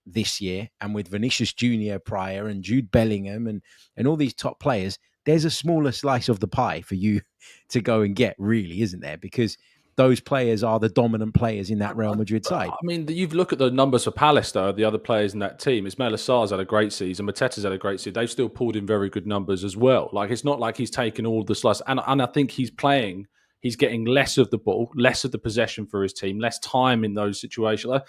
this year, and with Vinicius Junior prior, and Jude Bellingham, and all these top players, there's a smaller slice of the pie for you to go and get, really, isn't there? Because those players are the dominant players in that Real Madrid side. I mean, you've looked at the numbers for Palace, though, the other players in that team. Ismail Assar's had a great season. Mateta's had a great season. They've still pulled in very good numbers as well. Like, it's not like he's taken all the slice. And I think he's getting less of the ball, less of the possession for his team, less time in those situations.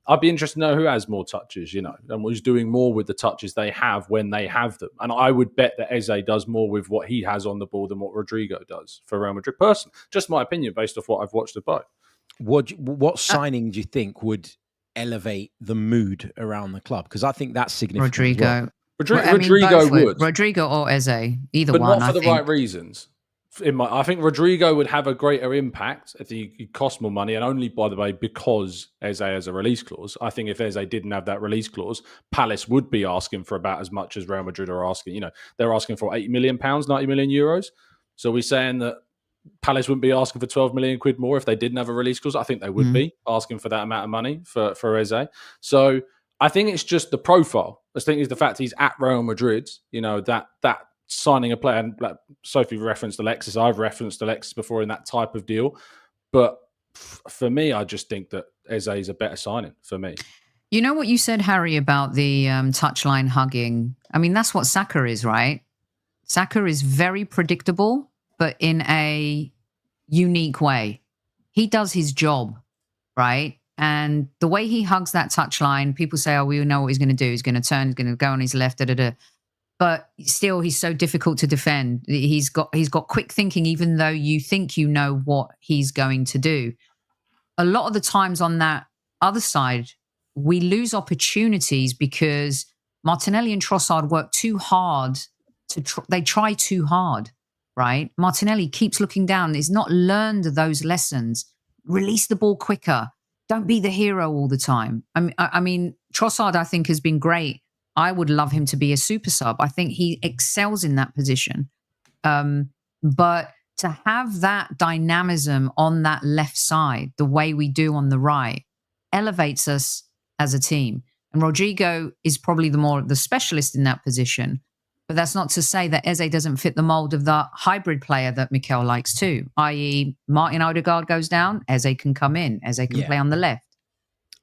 I'd be interested to know who has more touches, and who's doing more with the touches they have when they have them. And I would bet that Eze does more with what he has on the ball than what Rodrygo does for Real Madrid. Personally, just my opinion based off what I've watched of both. What signing do you think would elevate the mood around the club? Because I think that's significant. Rodrygo. Rodrygo would. Rodrygo or Eze, either but one. But not for the right reasons. I think Rodrygo would have a greater impact if he cost more money, and only, by the way, because Eze has a release clause. I think if Eze didn't have that release clause, Palace would be asking for about as much as Real Madrid are asking. They're asking for £80 million, 90 million euros. So we're saying that Palace wouldn't be asking for 12 million quid more if they didn't have a release clause. I think they would be asking for that amount of money for Eze. So I think it's just the profile. I think it's the fact he's at Real Madrid, that signing a player, and like Sophie referenced Alexis, I've referenced Alexis before in that type of deal. But for me, I just think that Eze is a better signing for me. You know what you said, Harry, about the touchline hugging? I mean, that's what Saka is, right? Saka is very predictable, but in a unique way. He does his job, right? And the way he hugs that touchline, people say, oh, we know what he's going to do. He's going to turn, he's going to go on his left, But still, he's so difficult to defend. He's got quick thinking, even though you think you know what he's going to do. A lot of the times on that other side, we lose opportunities because Martinelli and Trossard work too hard. They try too hard, right? Martinelli keeps looking down. He's not learned those lessons. Release the ball quicker. Don't be the hero all the time. I mean, Trossard, I think, has been great. I would love him to be a super sub. I think he excels in that position. But to have that dynamism on that left side, the way we do on the right, elevates us as a team. And Rodrygo is probably the specialist in that position. But that's not to say that Eze doesn't fit the mold of the hybrid player that Mikel likes too, i.e. Martin Odegaard goes down, Eze can come in, Eze can play on the left.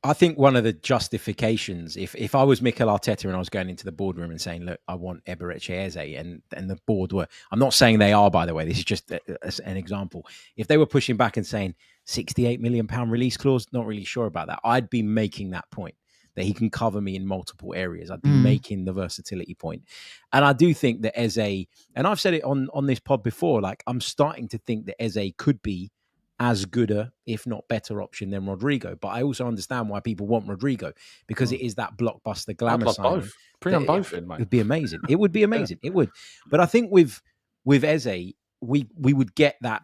I think one of the justifications, if I was Mikel Arteta and I was going into the boardroom and saying, look, I want Eberechi Eze, and the board were, I'm not saying they are, by the way, this is just an example. If they were pushing back and saying £68 million release clause, not really sure about that. I'd be making that point, that he can cover me in multiple areas. I'd be making the versatility point. And I do think that Eze, and I've said it on this pod before, like I'm starting to think that Eze could be as good a, if not better option than Rodrygo. But I also understand why people want Rodrygo, because it is that blockbuster glamour signing. Both. Bring them both in, mate. It would be amazing. It would be amazing. It would. But I think with Eze, we would get that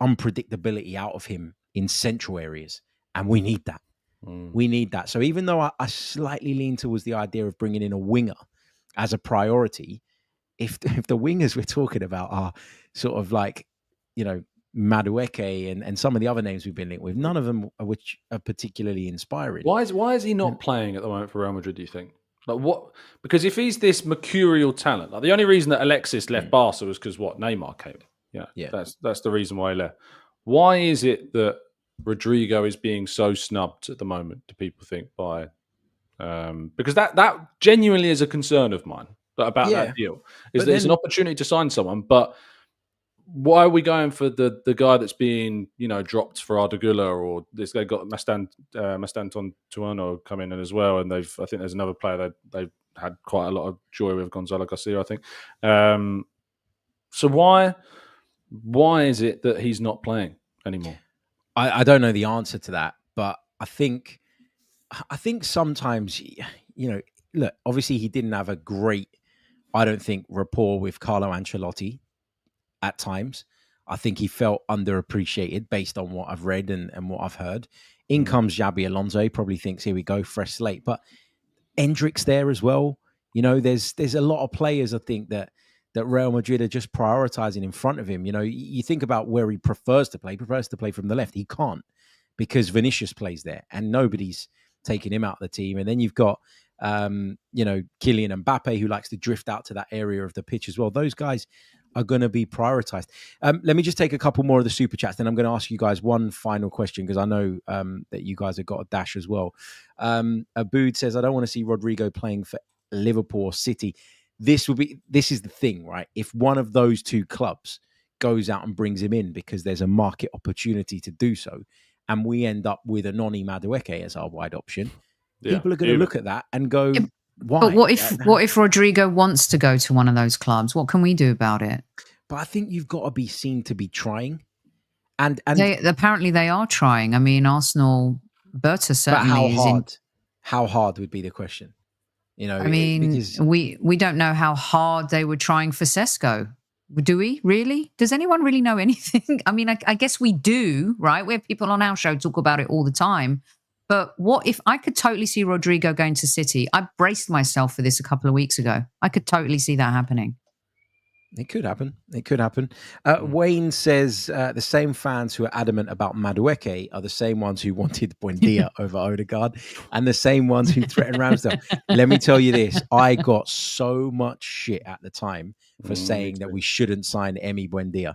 unpredictability out of him in central areas. And we need that. We need that. So even though I slightly lean towards the idea of bringing in a winger as a priority, if the wingers we're talking about are sort of like, Madueke and some of the other names we've been linked with, none of them which are particularly inspiring. Why is he not playing at the moment for Real Madrid, do you think? Like what? Because if he's this mercurial talent, like the only reason that Alexis left Barca was because Neymar came in. Yeah. That's the reason why he left. Why is it that Rodrygo is being so snubbed at the moment, do people think, by because that genuinely is a concern of mine about that deal. Is there's an opportunity to sign someone, but why are we going for the guy that's being dropped for Ardagula, or this guy got Mastanton Tuano come in as well, and I think there's another player that they've had quite a lot of joy with, Gonzalo Garcia, I think. So why is it that he's not playing anymore? I don't know the answer to that, but I think sometimes look, obviously he didn't have a great, I don't think, rapport with Carlo Ancelotti. At times, I think he felt underappreciated based on what I've read and what I've heard. In comes Xabi Alonso. He probably thinks, here we go, fresh slate. But Endrick's there as well. There's a lot of players, I think, that Real Madrid are just prioritizing in front of him. You think about where he prefers to play from the left. He can't, because Vinicius plays there and nobody's taking him out of the team. And then you've got, Kylian Mbappe, who likes to drift out to that area of the pitch as well. Those guys are going to be prioritized. Let me just take a couple more of the super chats, then I'm going to ask you guys one final question, because I know that you guys have got a dash as well. Abood says, I don't want to see Rodrygo playing for Liverpool or City. This is the thing, right? If one of those two clubs goes out and brings him in because there's a market opportunity to do so, and we end up with a Noni Madueke as our wide option, people are going to look at that and go, why? But what if Rodrygo wants to go to one of those clubs? What can we do about it? But I think you've got to be seen to be trying. And apparently they are trying. I mean, Arsenal, Berta certainly but how hard would be the question? You know, I mean, because we don't know how hard they were trying for Sesko. Do we really? Does anyone really know anything? I mean, I guess we do, right? We have people on our show talk about it all the time. But what if I could totally see Rodrygo going to City? I braced myself for this a couple of weeks ago. I could totally see that happening. It could happen. It could happen. Wayne says the same fans who are adamant about Madueke are the same ones who wanted Buendia over Odegaard and the same ones who threatened Ramsdale. Let me tell you this. I got so much shit at the time for saying that we shouldn't sign Emi Buendia.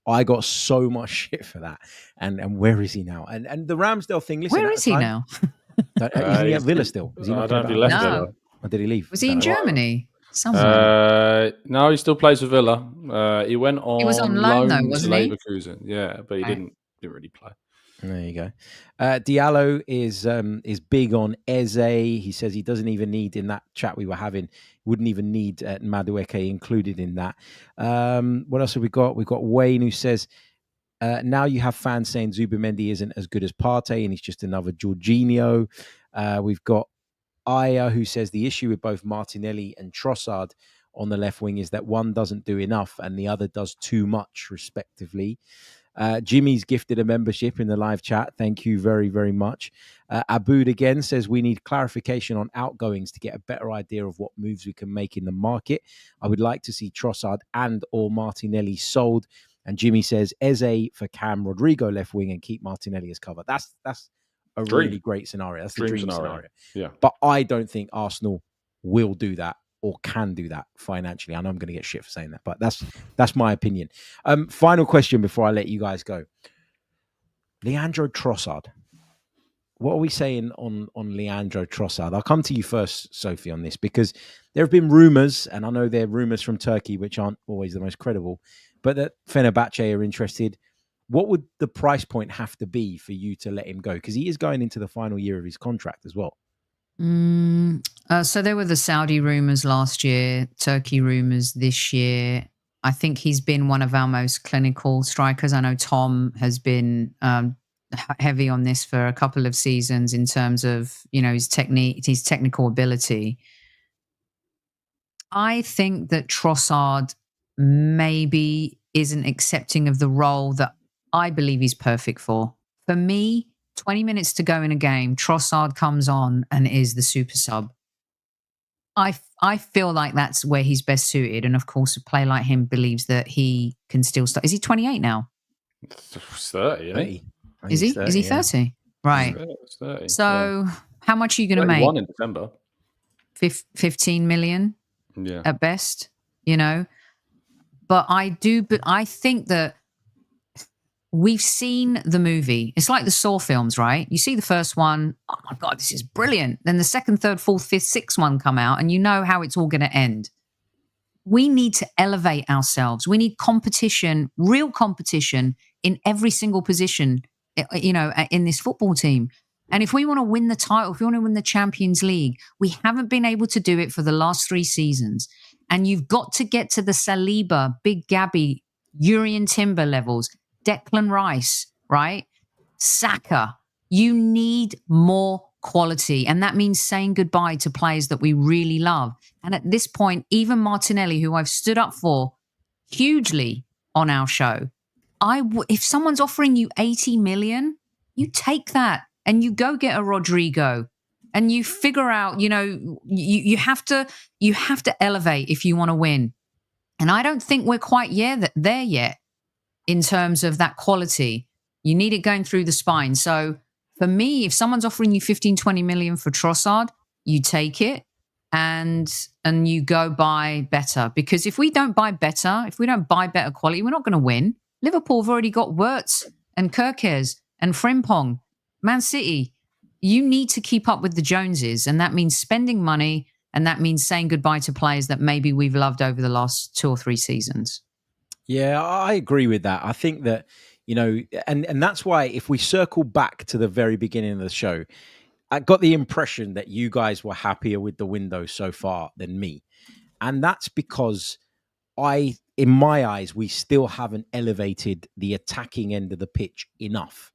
I got so much shit for that. And where is he now? And the Ramsdale thing, listen. Where is he now? Is he at Villa still? Is he not? I don't know if he left Villa. Or did he leave? Was he in Germany? Somewhere. No, he still plays for Villa. He went on. He was on loan though, wasn't he? Leverkusen. Yeah, but he didn't really play. There you go. Diallo is big on Eze. He says he doesn't even need, in that chat we were having, wouldn't even need Madueke included in that. What else have we got? We've got Wayne who says, now you have fans saying Zubimendi isn't as good as Partey and he's just another Jorginho. We've got Aya, who says the issue with both Martinelli and Trossard on the left wing is that one doesn't do enough and the other does too much, respectively. Jimmy's gifted a membership in the live chat. Thank you very, very much. Aboud again says we need clarification on outgoings to get a better idea of what moves we can make in the market. I would like to see Trossard and or Martinelli sold. And Jimmy says Eze for Cam, Rodrygo left wing and keep Martinelli as cover. That's a really great scenario. That's the dream scenario. Yeah. But I don't think Arsenal will do that or can do that financially. I know I'm going to get shit for saying that, but that's my opinion. Final question before I let you guys go. Leandro Trossard. What are we saying on Leandro Trossard? I'll come to you first, Sophie, on this, because there have been rumours, and I know there are rumours from Turkey, which aren't always the most credible, but that Fenerbahce are interested. What would the price point have to be for you to let him go? Because he is going into the final year of his contract as well. So there were the Saudi rumours last year, Turkey rumours this year. I think he's been one of our most clinical strikers. I know Tom has been heavy on this for a couple of seasons in terms of, you know, his technique, his technical ability. I think that Trossard maybe isn't accepting of the role that I believe he's perfect for. For me, 20 minutes to go in a game, Trossard comes on and is the super sub. I feel like that's where he's best suited. And of course, a player like him believes that he can still start. Is he 28 now? 30, isn't he? Is he? 30, is he 30? Yeah. Right. 30, so how much are you going to make? 1 in December. 15 million at best, you know. But I think that we've seen the movie. It's like the Saw films, right? You see the first one, oh my God, this is brilliant. Then the second, third, fourth, fifth, sixth one come out and you know how it's all going to end. We need to elevate ourselves. We need competition, real competition in every single position, you know, in this football team. And if we want to win the title, if we want to win the Champions League, we haven't been able to do it for the last 3 seasons. And you've got to get to the Saliba, Big Gabby, Urian Timber levels, Declan Rice, right? Saka. You need more quality. And that means saying goodbye to players that we really love. And at this point, even Martinelli, who I've stood up for hugely on our show, if someone's offering you 80 million, you take that and you go get a Rodrygo and you figure out, you know, you have to elevate if you want to win. And I don't think we're quite there yet in terms of that quality. You need it going through the spine. So for me, if someone's offering you 15, 20 million for Trossard, you take it and you go buy better. Because if we don't buy better, if we don't buy better quality, we're not going to win. Liverpool have already got Wirtz and Gyökeres and Frimpong. Man City, you need to keep up with the Joneses. And that means spending money. And that means saying goodbye to players that maybe we've loved over the last 2 or 3 seasons. Yeah, I agree with that. I think that, you know, and that's why if we circle back to the very beginning of the show, I got the impression that you guys were happier with the window so far than me. And that's because in my eyes, we still haven't elevated the attacking end of the pitch enough.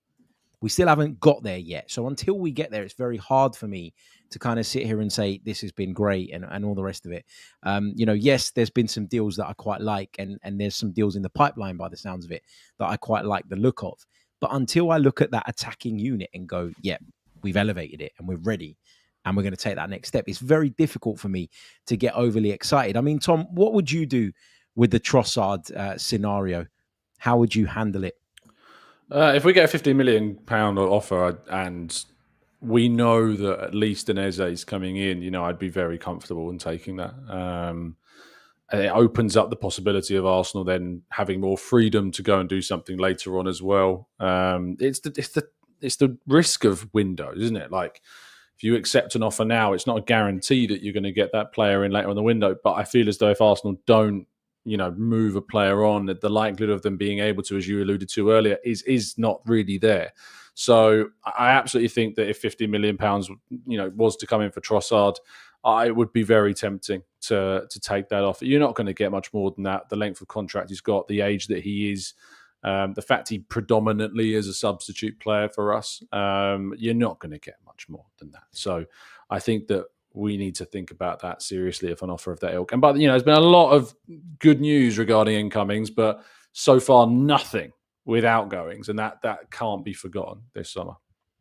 We still haven't got there yet. So until we get there, it's very hard for me to kind of sit here and say this has been great and all the rest of it. Yes, there's been some deals that I quite like, and there's some deals in the pipeline by the sounds of it that I quite like the look of. But until I look at that attacking unit and go, yeah, we've elevated it and we're ready and we're going to take that next step, it's very difficult for me to get overly excited. I mean, Tom, what would you do with the Trossard scenario? How would you handle it? If we get a £50 million offer and we know that at least an Eze is coming in, I'd be very comfortable in taking that. And it opens up the possibility of Arsenal then having more freedom to go and do something later on as well. It's the risk of windows, isn't it? Like, if you accept an offer now, it's not a guarantee that you're going to get that player in later in the window. But I feel as though if Arsenal don't, move a player on, that the likelihood of them being able to, as you alluded to earlier, is not really there. So I absolutely think that if £50 million, was to come in for Trossard, it would be very tempting to take that offer. You're not going to get much more than that. The length of contract he's got, the age that he is, the fact he predominantly is a substitute player for us, you're not going to get much more than that. So I think that we need to think about that seriously if an offer of that ilk. And there's been a lot of good news regarding incomings, but so far nothing with outgoings, and that can't be forgotten this summer.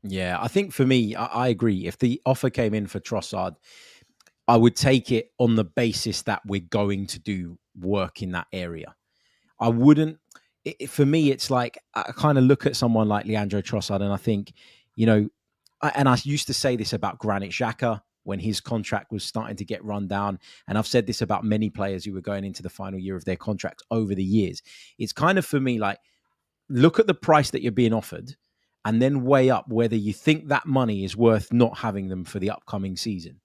Yeah, I think for me, I agree. If the offer came in for Trossard, I would take it on the basis that we're going to do work in that area. I wouldn't. For me, it's like I kind of look at someone like Leandro Trossard and I think, and I used to say this about Granit Xhaka when his contract was starting to get run down. And I've said this about many players who were going into the final year of their contracts over the years. It's kind of, for me, like, look at the price that you're being offered and then weigh up whether you think that money is worth not having them for the upcoming season.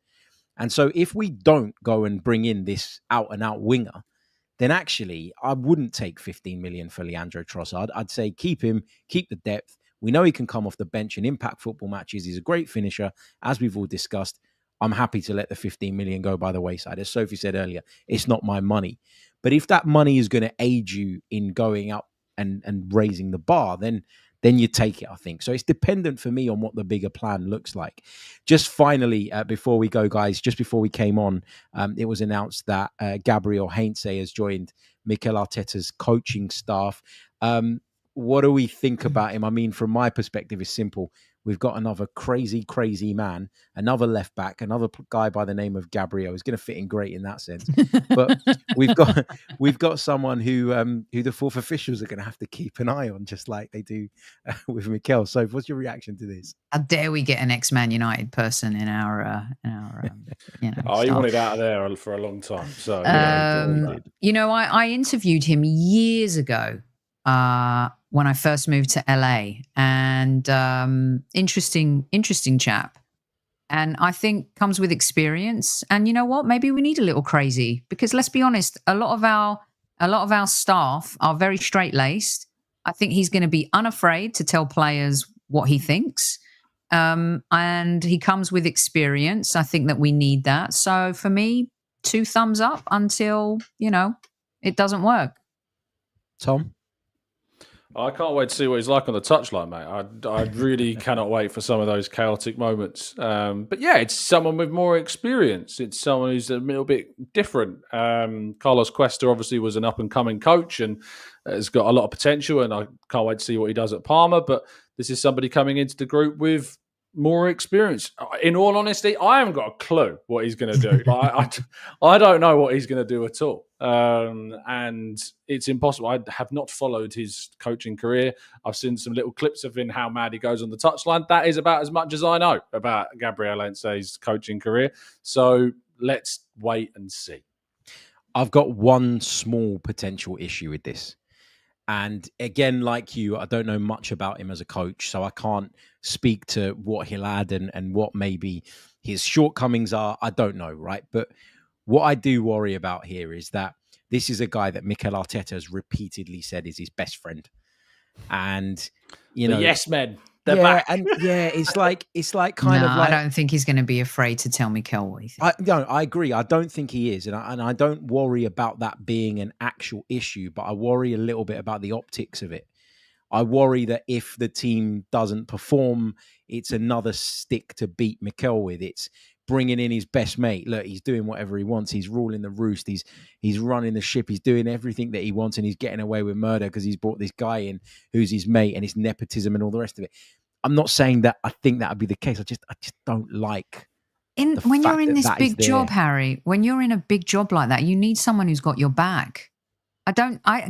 And so if we don't go and bring in this out-and-out winger, then actually I wouldn't take 15 million for Leandro Trossard. I'd say keep him, keep the depth. We know he can come off the bench and impact football matches. He's a great finisher, as we've all discussed. I'm happy to let the 15 million go by the wayside. As Sophie said earlier, it's not my money. But if that money is going to aid you in going up and raising the bar, then you take it, I think. So it's dependent for me on what the bigger plan looks like. Just finally, before we go, guys, just before we came on, it was announced that Gabriel Heinze has joined Mikel Arteta's coaching staff. What do we think about him? I mean, from my perspective, it's simple. We've got another crazy, crazy man, another left back, another guy by the name of Gabriel. He's going to fit in great in that sense. But we've got someone who the fourth officials are going to have to keep an eye on, just like they do with Mikel. So, what's your reaction to this? How dare we get an ex-Man United person in our he staff. wanted out of there for a long time. So, I interviewed him years ago. When I first moved to LA, and interesting chap, and I think comes with experience. And you know what? Maybe we need a little crazy, because let's be honest, a lot of our staff are very straight-laced. I think he's going to be unafraid to tell players what he thinks, and he comes with experience. I think that we need that. So for me, 2 thumbs up until it doesn't work. Tom? I can't wait to see what he's like on the touchline, mate. I really cannot wait for some of those chaotic moments. But yeah, it's someone with more experience. It's someone who's a little bit different. Carlos Cuesta obviously was an up-and-coming coach and has got a lot of potential, and I can't wait to see what he does at Parma. But this is somebody coming into the group with more experience. In all honesty, I haven't got a clue what he's going to do. I don't know what he's going to do at all. And it's impossible. I have not followed his coaching career. I've seen some little clips of him, how mad he goes on the touchline. That is about as much as I know about Gabriel Hense's coaching career. So let's wait and see. I've got one small potential issue with this. And again, like you, I don't know much about him as a coach, so I can't speak to what he'll add and what maybe his shortcomings are. I don't know, right? But what I do worry about here is that this is a guy that Mikel Arteta has repeatedly said is his best friend. And, yes men. They're back. It's like kind of like I don't think he's going to be afraid to tell Mikel what he thinks. I agree. I don't think he is, and I don't worry about that being an actual issue, but I worry a little bit about the optics of it. I worry that if the team doesn't perform, it's another stick to beat Mikel with. It's bringing in his best mate. Look, he's doing whatever he wants. He's ruling the roost. He's running the ship. He's doing everything that he wants, and he's getting away with murder because he's brought this guy in who's his mate, and it's nepotism and all the rest of it. I'm not saying that I think that would be the case. I just don't like. When you're in this big job, Harry, when you're in a big job like that, you need someone who's got your back.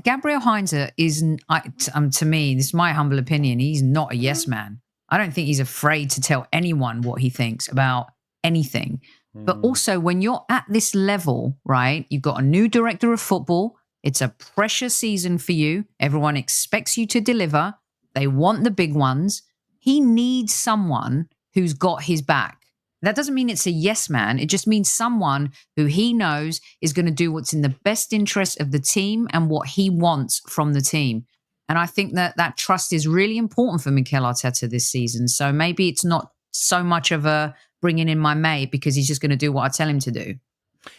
Gabriel Heinze to me, this is my humble opinion, he's not a yes man. I don't think he's afraid to tell anyone what he thinks about anything. But also when you're at this level, right, you've got a new director of football. It's a pressure season for you. Everyone expects you to deliver. They want the big ones. He needs someone who's got his back. That doesn't mean it's a yes man. It just means someone who he knows is going to do what's in the best interest of the team and what he wants from the team. And I think that trust is really important for Mikel Arteta this season. So maybe it's not so much of a bringing in my mate because he's just going to do what I tell him to do.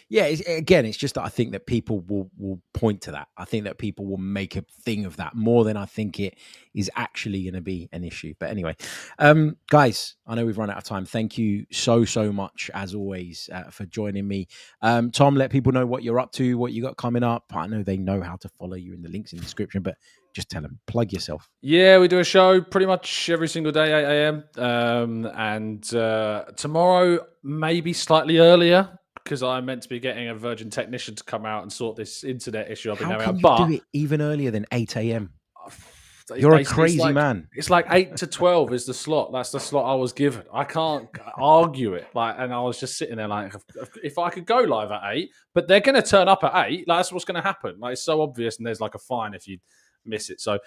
Yeah, it's just that I think that people will point to that. I think that people will make a thing of that more than I think it is actually going to be an issue. But anyway, guys, I know we've run out of time. Thank you so much, as always, for joining me. Tom, let people know what you're up to, what you got coming up. I know they know how to follow you in the links in the description, but just tell them, plug yourself. Yeah, we do a show pretty much every single day, 8 a.m. And tomorrow, maybe slightly earlier, because I'm meant to be getting a Virgin technician to come out and sort this internet issue I've been having. How can you do it even earlier than 8 a.m.? You're a crazy man. It's like 8 to 12 is the slot. That's the slot I was given. I can't argue it. And I was just sitting there like, if I could go live at 8, but they're going to turn up at 8, that's what's going to happen. Like, it's so obvious, and there's like a fine if you miss it. So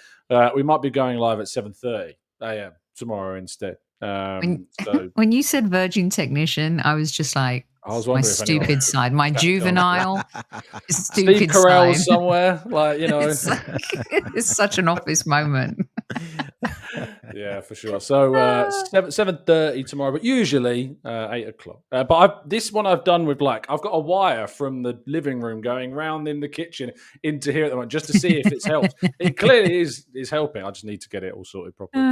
we might be going live at 7:30 a.m. tomorrow instead. When you said Virgin technician, I was just like, I was my stupid side, my juvenile stupid Steve Carell side somewhere, like, you know. It's such an office moment. Yeah, for sure. So 7:30 tomorrow, but usually 8 o'clock. But this one I've done with I've got a wire from the living room going round in the kitchen into here at the moment just to see if it's helped. It clearly is helping. I just need to get it all sorted properly.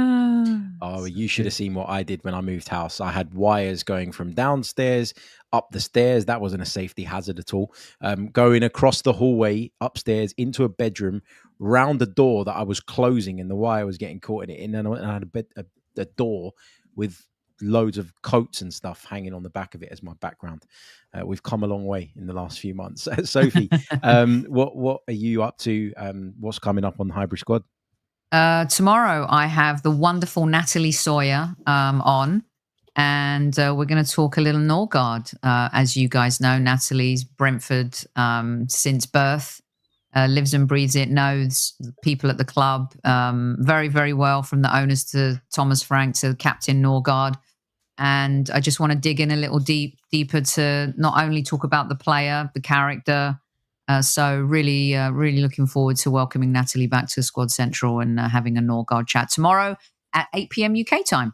Oh, you should have seen what I did when I moved house. I had wires going from downstairs up the stairs. That wasn't a safety hazard at all. Going across the hallway upstairs into a bedroom, round the door that I was closing, and the wire was getting caught in it. And then I had a door with loads of coats and stuff hanging on the back of it as my background. We've come a long way in the last few months. Sophie, what are you up to? What's coming up on the Hybrid Squad? Tomorrow I have the wonderful Natalie Sawyer on, and we're going to talk a little Norgard. As you guys know, Natalie's Brentford since birth, lives and breathes it, knows people at the club very, very well, from the owners to Thomas Frank to Captain Norgard. And I just want to dig in a little deeper to not only talk about the player, the character. So really looking forward to welcoming Natalie back to Squad Central and having a Norgard chat tomorrow at 8 p.m. UK time.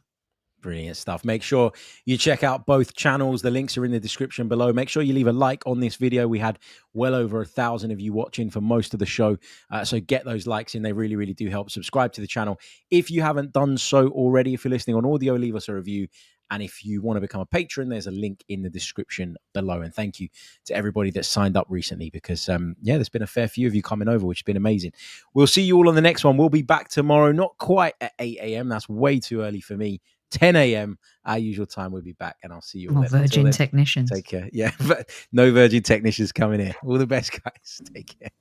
Brilliant stuff. Make sure you check out both channels. The links are in the description below. Make sure you leave a like on this video. We had well over 1,000 of you watching for most of the show. So get those likes in. They really, really do help. Subscribe to the channel if you haven't done so already. If you're listening on audio, leave us a review. And if you want to become a patron, there's a link in the description below. And thank you to everybody that signed up recently, because, there's been a fair few of you coming over, which has been amazing. We'll see you all on the next one. We'll be back tomorrow, not quite at 8 a.m. That's way too early for me. 10 a.m. our usual time. We'll be back, and I'll see you all then. Virgin technicians. Take care. Yeah, but no Virgin technicians coming in. All the best, guys. Take care.